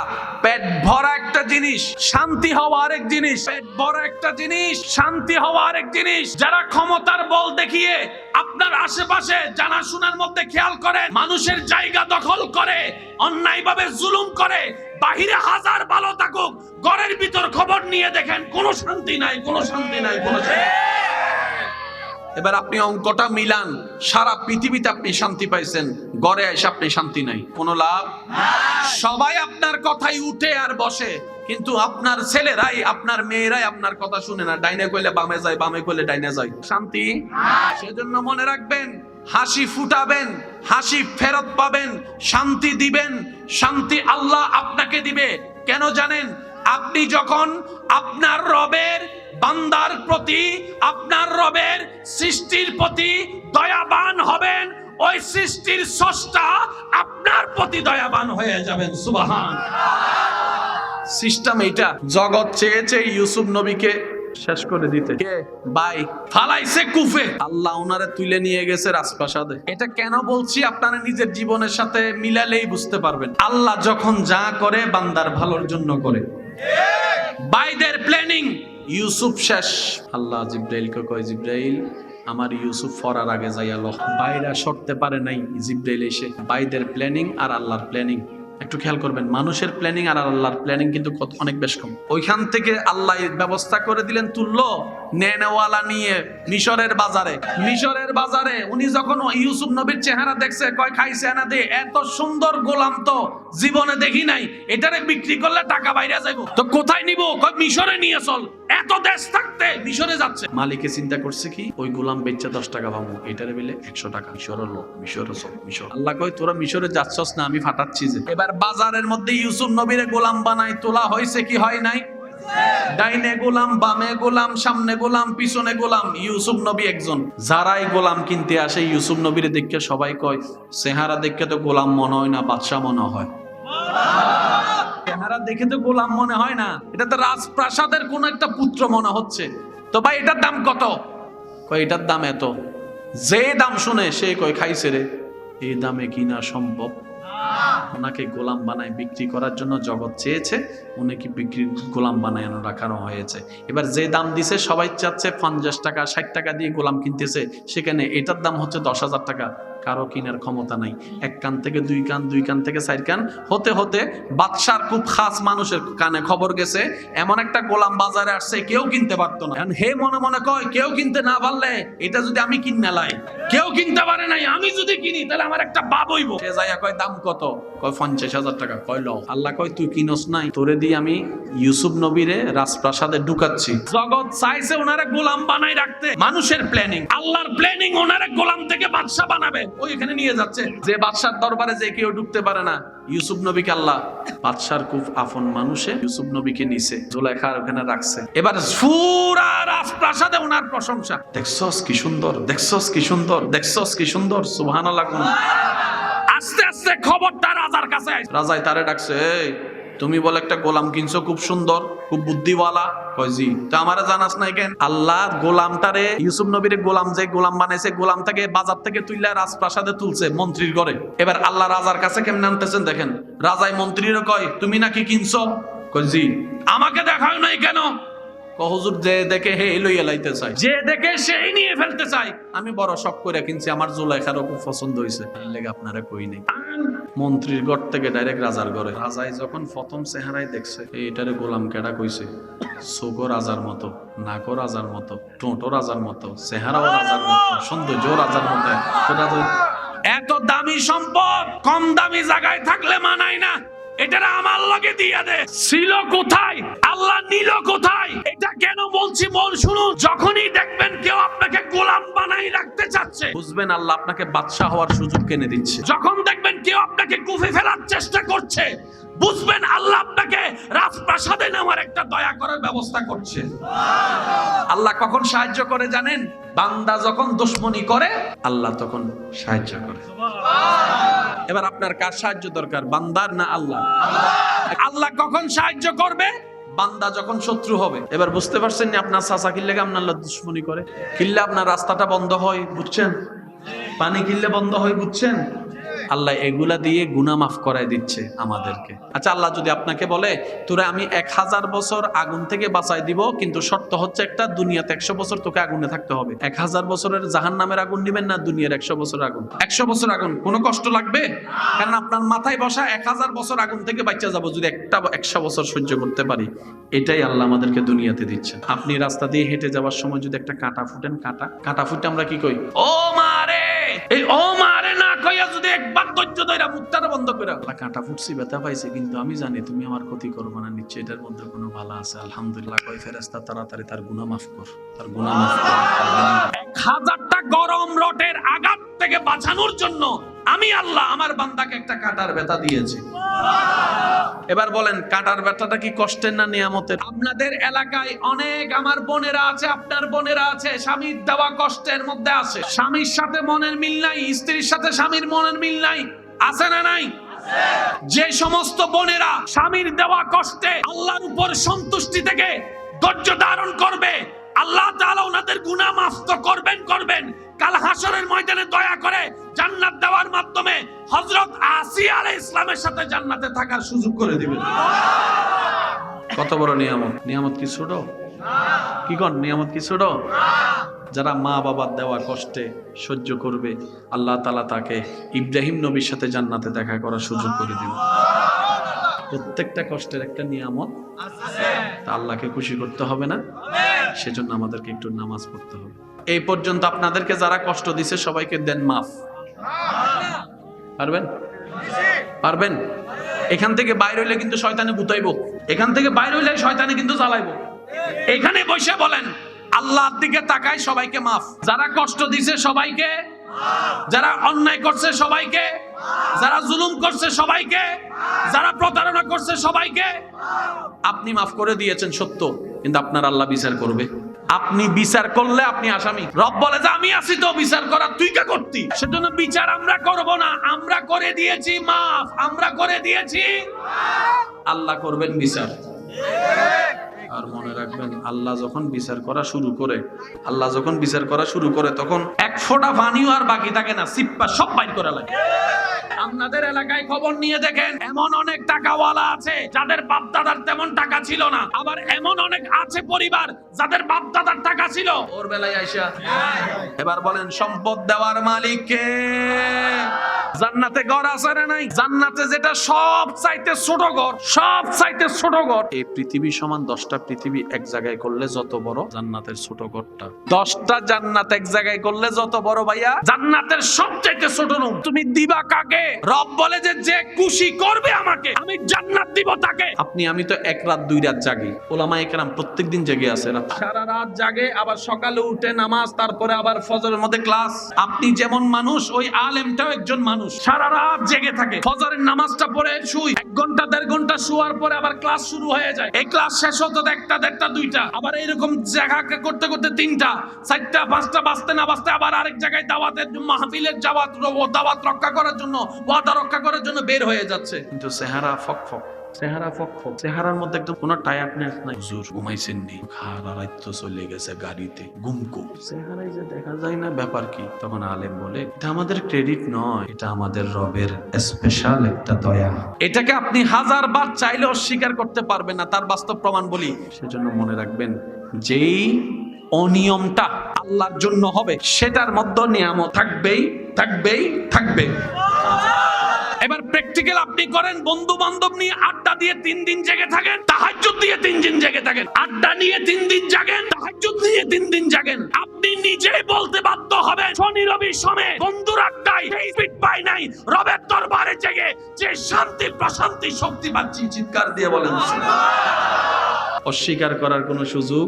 পেট ভরা একটা জিনিস, শান্তি হওয়া আরেক জিনিস। পেট ভরা একটা জিনিস, শান্তি হওয়া আরেক জিনিস। যারা ক্ষমতার বল দেখিয়ে আপনার আশেপাশে জানাশোনার মধ্যে খেয়াল করেন, মানুষের জায়গা দখল করে, অন্যায়ভাবে জুলুম করে, বাহিরে হাজার ভালো থাকুক, ঘরের ভিতর খবর নিয়ে দেখেন কোনো শান্তি নাই, কোনো শান্তি নাই, কোনো শান্তি। এবার আপনি অঙ্কটা মিলান, সারা পৃথিবীতে আপনি শান্তি পাইছেন, ঘরে এসে আপনি শান্তি নাই, কোনো লাভ। সবাই আপনার কথাই উঠে আর বসে, কিন্তু আপনার ছেলেরাই, আপনার মেয়েরাই আপনার কথা শুনে না। ডাইনে কইলে বামে যায়, বামে কইলে ডাইনে যায়, শান্তি। সেজন্য মনে রাখবেন, হাসি ফুটাবেন, হাসি ফেরত পাবেন, শান্তি দিবেন, শান্তি আল্লাহ আপনাকে দিবে। কেন জানেন? আপনি যখন আপনার রবের বান্দার প্রতি, আপনার রবের সৃষ্টির প্রতি দয়াবান হবেন, ওই সৃষ্টির স্রষ্টা আপনার প্রতি দয়াবান হয়ে যাবেন। সুবহানাল্লাহ। সিস্টেম এটা। জগৎ চেয়েছে ইউসুফ নবীকে শেষ করে দিতে, কে ভাই ফালাইছে কুফে, আল্লাহ ওনারে তুলে নিয়ে গেছে রাজপ্রাসাদে। এটা কেন বলছি আপনারা নিজের জীবনের সাথে মিলালেই বুঝতে পারবেন। আল্লাহ যখন যা করে বান্দার ভালোর জন্য করে। বাইদের প্ল্যানিং, ইউসুফ শেষ। আল্লাহ জিব্রাইলকে কয়, জিব্রাইল আমার ইউসুফ ফরার আগে যাইয়া ল। বাইরা সরতে পারে নাই, জিব্রাইল এসে। বাইদের প্ল্যানিং আর আল্লাহর প্ল্যানিং একটু খেয়াল করবেন, মানুষের প্ল্যানিং আর আল্লাহর প্ল্যানিং কিন্তু অনেক বেশ কম। ওইখান থেকে আল্লাহ ব্যবস্থা করে দিলেন, তুললো নেনওয়ালা নিয়ে মিশরের বাজারে। মিশরের বাজারে উনি যখন ইউসুফ নবীর চেহারা দেখছে, কয় খাইছে না দে, এত সুন্দর গোলাম তো জীবনে দেখি নাই, এটারে বিক্রি করলে টাকা বাইরে যাইবো, তো কোথায় নিব? কয় মিশরে নিয়ে চল। এত দেশ থাকতে মিশরে যাচ্ছে। মালিকে চিন্তা করছে কি, ওই গোলাম বেচা 10 টাকা পাবো, এটারে বেলে 100 টাকা। মিশরের লোক, মিশরে চল, মিশর। আল্লাহ কয় তোরা মিশরে যাচ্ছস না, আমি ফাটাচ্ছি যে। এবার বাজারের মধ্যে ইউসুফ নবীরে গোলাম বানাই তোলা হয়েছে কি হয় নাই? ডাইনে গোলাম, বামে গোলাম, সামনে গোলাম, পিছনে গোলাম। ইউসুফ নবী একজন। যারাই গোলাম কিনতে আসে ইউসুফ নবীরে দেখে সবাই কয়, চেহারা দেখে তো গোলাম মনে হয় না, বাদশা মনে হয়। চেহারা দেখে তো গোলাম মনে হয় না, এটা তো রাজপ্রাসাদের কোন একটা পুত্র মনে হচ্ছে। তো ভাই এটার দাম কত? কয় এটার দাম এত। যে দাম শুনে সে কয় খাইছে রে, এই দামে কিনা সম্ভব? ওনাকে গোলাম বানায় বিক্রি করার জন্য জগৎ চেয়েছে, উনি কি বিক্রি গোলাম বানায় রাখানো হয়েছে। এবার যে দাম দিছে সবাই চাচ্ছে 50 টাকা 60 টাকা দিয়ে গোলাম কিনতেছে, সেখানে এটার দাম হচ্ছে 10,000 টাকা। কারো কিনার ক্ষমতা নাই। এক কান থেকে দুই কান, দুই কান থেকে 4 কান হতে হতে বাদশার খুব খাস মানুষের কানে খবর গেছে, এমন একটা গোলাম বাজারে আসছে, কেউ কিনতে পারতো না। হে মনে মনে কয়, কেউ কিনতে না পারলে এটা যদি আমি কিনে লাই, কেউ কিনতে পারে নাই, আমি যদি কিনি তাহলে আমার একটা বাপ হইব। সে যাইয়া কয় দাম কত? কয় 50,000 টাকা। কয় লও। আল্লাহ কয় তুই কিনস নাই, তোরে দিয়ে আমি ইউসুফ নবীরে রাজপ্রাসাদে ঢুকাচ্ছি। জগৎ চাইছে ওনারে গোলাম বানাই রাখতে, মানুষের প্ল্যানিং। আল্লাহর প্ল্যানিং ওনারে গোলাম থেকে বাদশা বানাবে, ওইখানে নিয়ে যাচ্ছে। যে বাদশার দরবারে যে কেউ ঢুকতে পারে না, ইউসুফ নবীকে আল্লাহ বাদশার খুব আপন মানুষে ইউসুফ নবীকে নিছে, জুলাইখার ওখানে রাখছে। এবার পুরা রাজপ্রাসাদে ওনার প্রশংসা। দেখছস কি সুন্দর, দেখছস কি সুন্দর, দেখছস কি সুন্দর, সুবহানাল্লাহ। আস্তে আস্তে খবরটা রাজার কাছে আইছে। রাজাই তারে ডাকছে, এই তুমি বলে একটা গোলাম কিনছো, খুব সুন্দর, খুব বুদ্ধিওয়ালা। কয় জি। তা আমারে জানাস নাই কেন? আল্লাহ গোলামটারে, ইউসুফ নবীর গোলাম যে গোলাম বানাইছে, গোলামটাকে বাজার থেকে তুইলা রাজপ্রাসাদে তুলছে মন্ত্রীর ঘরে। এবার আল্লাহ রাজার কাছে কেমনে আনতেছেন দেখেন। রাজাই মন্ত্রীর কয়, তুমি নাকি কিনছো? কয় জি। আমাকে দেখাও নাই কেন? হুজুর যে দেখে হে লইয়া লাইতে চাই, যে দেখে সেই নিয়ে ফেলতে চাই। আমি বড় শখ করে কিনছি, আমার জুলাইখারও খুব পছন্দ হয়েছে, লেগে আপনারা কই নাই। মন্ত্রীর ঘর থেকে ডাইরেক্ট রাজার ঘরে। রাজাই যখন প্রথম চেহারায় দেখছে, এইটারে গোলাম কেডা কইছে, চোখও রাজার মতো, নাকও রাজার মতো, ঠোঁটও রাজার মতো, চেহারাও রাজার মতো, সৌন্দর্য রাজার মতো। এত দামি সম্পদ কম দামি জায়গায় থাকলে মানায় না, এটারা আমার লগে দিয়া দে। ছিল কোথায়, আল্লাহ নিল কোথায়? এটা কেন বলছি বল শুনুন। যখনই দেখবেন কেউ আপনাকে গোলাম বানাই রাখতে চাচ্ছে, বুঝবেন আল্লাহ আপনাকে বাদশা হওয়ার সুযোগ কিনে দিচ্ছে। যখন দেখবেন কেউ আপনাকে কুফি ফেলার চেষ্টা করছে, বুঝবেন আল্লাহ আপনাকে রাজপ্রাসাদে নেওয়ার একটা দয়া করার ব্যবস্থা করছে। আল্লাহ কখন সাহায্য করে জানেন? বান্দা যখন দুশমনি করে আল্লাহ তখন সাহায্য করে। এবার আপনার কার সাহায্য দরকার, বান্দার না আল্লাহ? আল্লাহ কখন সাহায্য করবে? বান্দা যখন শত্রু হবে। এবার বুঝতে পারছেন না, আপনার চাচা কিল্লে আপনার আল্লাহ দুশমনি করে, কিল্লে আপনার রাস্তাটা বন্ধ হয়, বুঝছেন? পানি কিল্লে বন্ধ হয়, বুঝছেন? আল্লাহ এগুলা দিয়ে গুনাহ মাফ করায় দিচ্ছে আমাদেরকে। আচ্ছা, আল্লাহ যদি আপনাকে বলে তোরে আমি 1000 বছর আগুন থেকে বাঁচাই দিব, কিন্তু শর্ত হচ্ছে একটা, দুনিয়াতে 100 বছর তোকে আগুনে থাকতে হবে। 1000 বছরের জাহান্নামের আগুন নিবেন না দুনিয়ার 100 বছর আগুন? 100 বছর আগুন কোনো কষ্ট লাগবে? কারণ আপনার মাথায় বসা 1000 বছর আগুন থেকে বাঁচা যাব যদি একটা 100 বছর সহ্য করতে পারি। এটাই আল্লাহ আমাদেরকে দুনিয়াতে দিচ্ছে। আপনি রাস্তা দিয়ে হেঁটে যাওয়ার সময় যদি একটা কাঁটা ফুটেন, কাঁটা ফুটে আমরা কি কই? ও মারে, এই ও মারে না কইয়া যদি একবার ধৈর্য ধইরা মুখটা বন্ধ করে, আল্লাহ কাঁটা ফুটছি, ব্যথা পাইছে, কিন্তু আমি জানি তুমি আমার ক্ষতি করবে না, নিশ্চয় এটার মধ্যে কোনো ভালো আছে, আলহামদুলিল্লাহ। কই ফেরেশতা তাড়াতাড়ি তার গুনাহ মাফ কর, তার গুনাহ মাফ কর। 1000টা গরম রটের আঘাত থেকে বাঁচানোর জন্য আমি আল্লাহ আমার বান্দাকে একটা কাঁটার ব্যথা দিয়েছি। এবার বলেন, কাঁটার ব্যথাটা কি কষ্টের না নিয়ামতের? আপনাদের এলাকায় অনেক আমার বোনেরা আছে, আপনার বোনেরা আছে, স্বামীর দেওয়া কষ্টের মধ্যে আছে। স্বামীর সাথে মনের মিল নাই, স্ত্রীর সাথে স্বামীর মনের মিল নাই, আছে না নাই? যে সমস্ত বোনেরা স্বামীর দেওয়া কষ্টে আল্লাহর উপর সন্তুষ্টি থেকে ধৈর্য ধারণ করবে, আল্লাহ তাআলা ওনাদের গুনাহ মাফ তো করবেন। কাল হাসরের ময়দানে দয়া করে জান্নাত দেওয়ার মাধ্যমে হযরত আসিয়া আলাইহিস সালামের সাথে জান্নাতে থাকার সুযোগ করে দিবেন। কত বড় নিয়ামত! নিয়ামত কি ছোট? কি কোন নিয়ামত কি ছোট? যারা মা বাবার দেওয়া কষ্টে সহ্য করবে, আল্লাহ তাআলা তাকে ইব্রাহিম নবীর সাথে জান্নাতে দেখা করার সুযোগ করে দিবেন। প্রত্যেকটা কষ্টের একটা নিয়ামত আছে, তা আল্লাহকে খুশি করতে হবে না? সেজন্য আমাদেরকে একটু নামাজ পড়তে হবে। এই পর্যন্ত আপনাদেরকে যারা কষ্ট দিছে সবাইকে দেন মাফ। পারবেন? পারবেন? এখান থেকে বাইরে হইলে কিন্তু শয়তানে গুতাইবো, এখান থেকে বাইরে হইলে শয়তানে কিন্তু জ্বালাইবো। এখানে বসে বলেন আল্লাহর দিকে তাকাই, সবাইকে মাফ। যারা কষ্ট দিছে সবাইকে, যারা অন্যায় করছে সবাইকে, যারা জুলুম করছে সবাইকে, যারা প্রতারণা করছে সবাইকে আপনি মাফ করে দিয়েছেন সত্য, কিন্তু আপনার আল্লাহ বিচার করবে। আপনি বিচার করলে আপনি আসামি। রব বলে যে আমি আছি তো বিচার করা, তুই কে করতি? সেজন্য বিচার আমরা করব না, আমরা করে দিয়েছি মাফ, আমরা করে দিয়েছি, আল্লাহ করবেন বিচার। আর মনে রাখবেন আল্লাহ যখন বিচার করা শুরু করে, আল্লাহ যখন বিচার করা শুরু করে তখন এক ফোঁটা পানিও আর বাকি থাকে না, সিপ্পা সব বাইর করা লাগে। আপনাদের এলাকায় খবর নিয়ে দেখেন, এমন অনেক টাকাওয়ালা আছে যাদের বাপ দাদার তেমন টাকা ছিল না, আবার এমন অনেক আছে পরিবার যাদের বাপ দাদার টাকা ছিল। ওর বেলায় আইসা এবার বলেন সম্পদ দেওয়ার মালিক কে? জান্নাতে ঘর আছে না নাই? জান্নাতে যেটা সব চাইতে ছোট ঘর, সব চাইতে ছোট ঘর। এই পৃথিবী সমান 10টা পৃথিবী এক জায়গায় করলে যত বড় জান্নাতের ছোট ঘরটা, 10টা জান্নাত এক জায়গায় করলে যত বড় ভাইয়া জান্নাতের সবচাইতে ছোট রুম। তুমি দিবা কাকে? রব বলে যে যে খুশি করবে আমাকে আমি জান্নাত দিব তাকে। আমি তো এক রাত 2 রাত জাগি, ওলামায়ে কেরাম প্রত্যেকদিন জেগে আছে, সারা রাত জাগে, আবার সকালে উঠে নামাজ, তারপরে আবার ফজরের মধ্যে ক্লাস। আপনি যেমন মানুষ, ওই আলেমটাও একজন মানুষ, সারা রাত জেগে থাকে, ফজরের নামাজটা পড়ে শুই, 1 ঘন্টা 1.5 ঘন্টা শুয়ার পরে আবার ক্লাস শুরু হয়ে যায়। এই ক্লাস শেষ হতে 1টা 1.5টা 2টা, আবার এইরকম জায়গা করতে করতে 3টা 4টা 5টা বাজতে না বাজতে আবার আরেক জায়গায় দাওয়াতের মাহফিলের দাওয়াত রক্ষা করার জন্য, ওয়াদা রক্ষা করার জন্য বের হয়ে যাচ্ছে, কিন্তু চেহারা ফকফক, চেহারা ফকফক, চেহারার মধ্যে একদম কোনো টায়ার্ডনেস নাই। হুজুর ঘুমাইছেন নি? সারা রাত তো চলে গেছে গাড়িতে, গুমকো চেহারাই যে দেখা যায় না, ব্যাপার কি? তখন আলেম বলে এটা আমাদের ক্রেডিট নয়, এটা আমাদের রবের স্পেশাল একটা দয়া। এটাকে আপনি 1000 বার চাইলে অস্বীকার করতে পারবেন না, তার বাস্তব প্রমাণ বলি। সেজন্য মনে রাখবেন যেই অনিয়মটা আল্লাহর জন্য হবে সেটার মধ্যে নিয়ামত থাকবেই থাকবেই থাকবে। এবার প্র্যাকটিক্যাল আপনি করেন, বন্ধু বান্ধব নিয়ে আড্ডা দিয়ে 3 দিন জেগে থাকেন, তাহাজ্জুদ দিয়ে 3 দিন জেগে থাকেন, আড্ডা নিয়ে 3 দিন জাগেন, তাহাজ্জুদ নিয়ে 3 দিন জাগেন। আপনি নিজেই বলতে বাধ্য হবেন শনি রবি সমে বন্ধুর আড্ডায় এই ফিট পাই নাই, রবের দরবারে জেগে যে শান্তি প্রশান্তি শক্তি পাচ্ছি, চিৎকার দিয়ে বলেন অস্বীকার করার কোনো সুযোগ।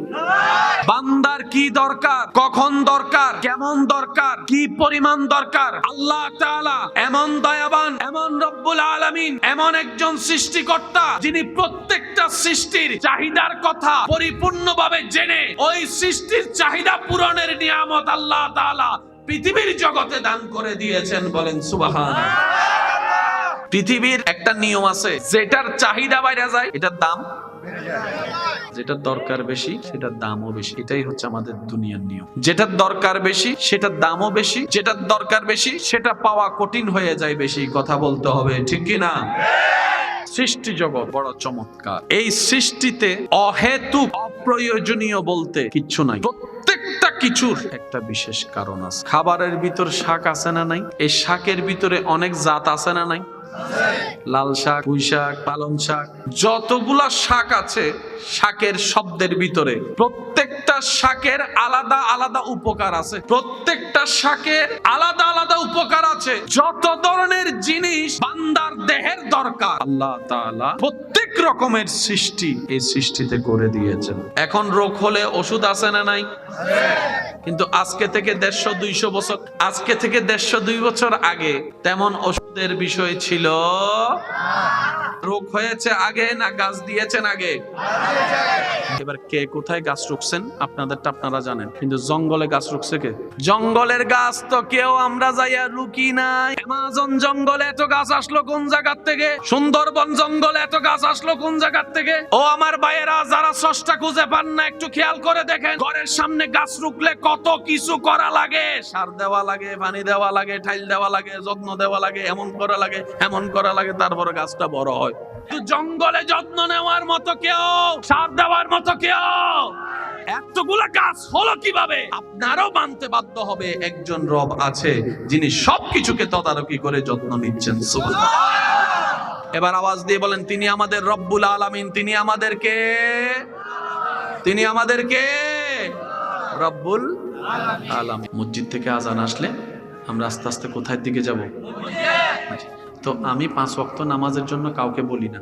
বান্দার কি দরকার, কখন দরকার, কেমন দরকার, কি পরিমাণ দরকার, আল্লাহ তাআলা এমন দয়াবান, এমন রব্বুল আলামিন, এমন একজন সৃষ্টিকর্তা যিনি প্রত্যেকটা সৃষ্টির চাহিদার কথা পরিপূর্ণভাবে জেনে ওই সৃষ্টির চাহিদা পূরণের নিয়ামত আল্লাহ তাআলা পৃথিবীর জগতে দান করে দিয়েছেন। বলেন সুবহানাল্লাহ। পৃথিবীর একটা নিয়ম আছে, যেটার চাহিদা বাইরে যায় এটার দাম, যেটার দরকার বেশি সেটার দামও বেশি। এটাই হচ্ছে আমাদের দুনিয়ার নিয়ম। যেটার দরকার বেশি সেটার দামও বেশি, যেটার দরকার বেশি সেটা পাওয়া কঠিন হয়ে যায় বেশি। কথা বলতে হবে, ঠিক কি না? সৃষ্টি জগৎ বড় চমৎকার। এই সৃষ্টিতে অহেতুক অপ্রয়োজনীয় বলতে কিচ্ছু নাই। প্রত্যেকটা কিছুর একটা বিশেষ কারণ আছে। খাবারের ভিতর শাক আছে না নাই? এই শাকের ভিতরে অনেক জাত আছে না নাই? লাল শাক, পুঁই শাক, পালং শাক, যতগুলা শাক আছে শাকের শব্দের ভিতরে প্রত্যেকটা শাকের আলাদা আলাদা উপকার আছে, প্রত্যেকটা শাকের আলাদা আলাদা উপকার আছে। যত ধরনের জিনিস বান্দার দেহের দরকার আল্লাহ তাআলা প্রত্যেক রকমের সৃষ্টি এই সৃষ্টিতে করে দিয়েছেন। এখন রোগ হলে ওষুধ আছে না নাই? কিন্তু আজকে থেকে 150-200 বছর, আজকে থেকে 150-2 বছর আগে তেমন ওষুধের বিষয় ছিল। রোগ হয়েছে আগে না গাছ দিয়েছেন আগে? এবার কে কোথায় গাছ রুখছেন আপনাদেরটা আপনারা জানেন, কিন্তু জঙ্গলে গাছ রুখছে কে? জঙ্গলের গাছ তো কেউ আমরা যাইয়া রুকি নাই। অ্যামাজন জঙ্গলে এত গাছ আসলো কোন জায়গার থেকে? সুন্দরবন জঙ্গলে এত গাছ আসলো কোন জায়গার থেকে? ও আমার ভাইয়েরা, যারা স্রষ্টা খুঁজে পান না একটু খেয়াল করে দেখেন, ঘরের সামনে গাছ রুখলে কত কিছু করা লাগে। সার দেওয়া লাগে, পানি দেওয়া লাগে, ঠাইল দেওয়া লাগে, যত্ন দেওয়া লাগে, এমন করা লাগে, এমন করা লাগে, তারপরে গাছটা বড় হয়। জঙ্গলে যত্ন নেওয়ার মতো কেউ, সার দেওয়ার মতো কেউ এতগুলা কাজ হলো কিভাবে? আপনারও মানতে বাধ্য হবে একজন রব আছে যিনি সবকিছুকে তদারকি করে যত্ন নিচ্ছেন। সুবহানাল্লাহ। এবার আওয়াজ দিয়ে বলেন, তিনি আমাদের রব্বুল আলামিন। তিনি আমাদেরকে রব্বুল আলামিন। মসজিদ থেকে আজান আসলে আমরা আস্তে আস্তে কোথায় দিকে যাব? তো আমি 5 ওয়াক্ত নামাজের জন্য কাউকে বলি না,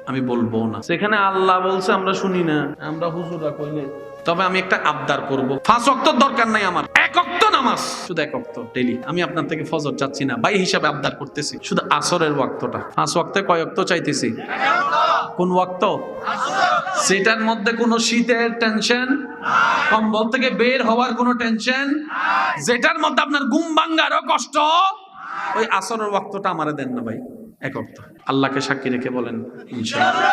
আমি বলবো না। সেখানে আল্লাহ বলছে আমরা শুনি না, আমরা হুজুররা কইলে। তবে আমি একটা আবদার করব, 5 ওয়াক্তর দরকার নাই আমার, 1 ওয়াক্ত নামাজ, শুধু 1 ওয়াক্ত ডেইলি। আমি আপনার থেকে ফজর চাচ্ছি না, ভাই হিসাবে আবদার করতেছি, শুধু আসরের ওয়াক্তটা। 5 ওয়াক্তে কয় ওয়াক্ত চাইতেছি? কোন ওয়াক্ত? সেটার মধ্যে কোনো শীতের টেনশন, কম্বল থেকে বের হওয়ার কোনো টেনশন, যেটার মধ্যে আপনার ঘুম ভাঙারও কষ্ট, ওই আসরের ওয়াক্তটা আমারে দেন না ভাই। 1 ওয়াক্ত আল্লাহকে সাক্ষী রেখে বলেন ইনশাআল্লাহ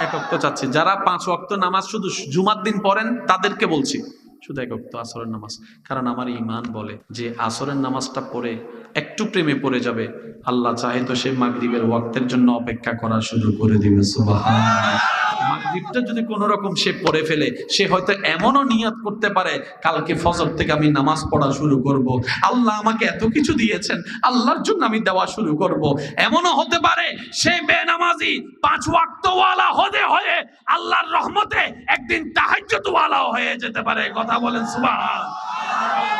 1 ওয়াক্ত চাচ্ছি। যারা 5 ওয়াক্ত নামাজ শুধু জুমার দিন পড়েন তাদেরকে বলছি শুধু 1 ওয়াক্ত আসরের নামাজ। কারণ আমার ঈমান বলে যে আসরের নামাজটা পড়ে একটু প্রেমে পড়ে যাবে, আল্লাহ চাহে তো সে মাগরিবের ওয়াক্তের জন্য অপেক্ষা করা শুরু করে দিবে। সুবহানাল্লাহ। মাগরিবটা যদি কোনো রকম সে পড়ে ফেলে, সে হয়তো এমনও নিয়ত করতে পারে কালকে ফজর থেকে আমি নামাজ পড়া শুরু করব, আল্লাহ আমাকে এত কিছু দিয়েছেন, আল্লাহর জন্য আমি দেওয়া শুরু করব। এমনও হতে পারে সে বেনামাজি 5 ওয়াক্ত ওয়ালা হয়ে আল্লাহর রহমতে একদিন তাহাজ্জুদ ওয়ালাও হয়ে যেতে পারে। কথা বলেন সুবহানাল্লাহ।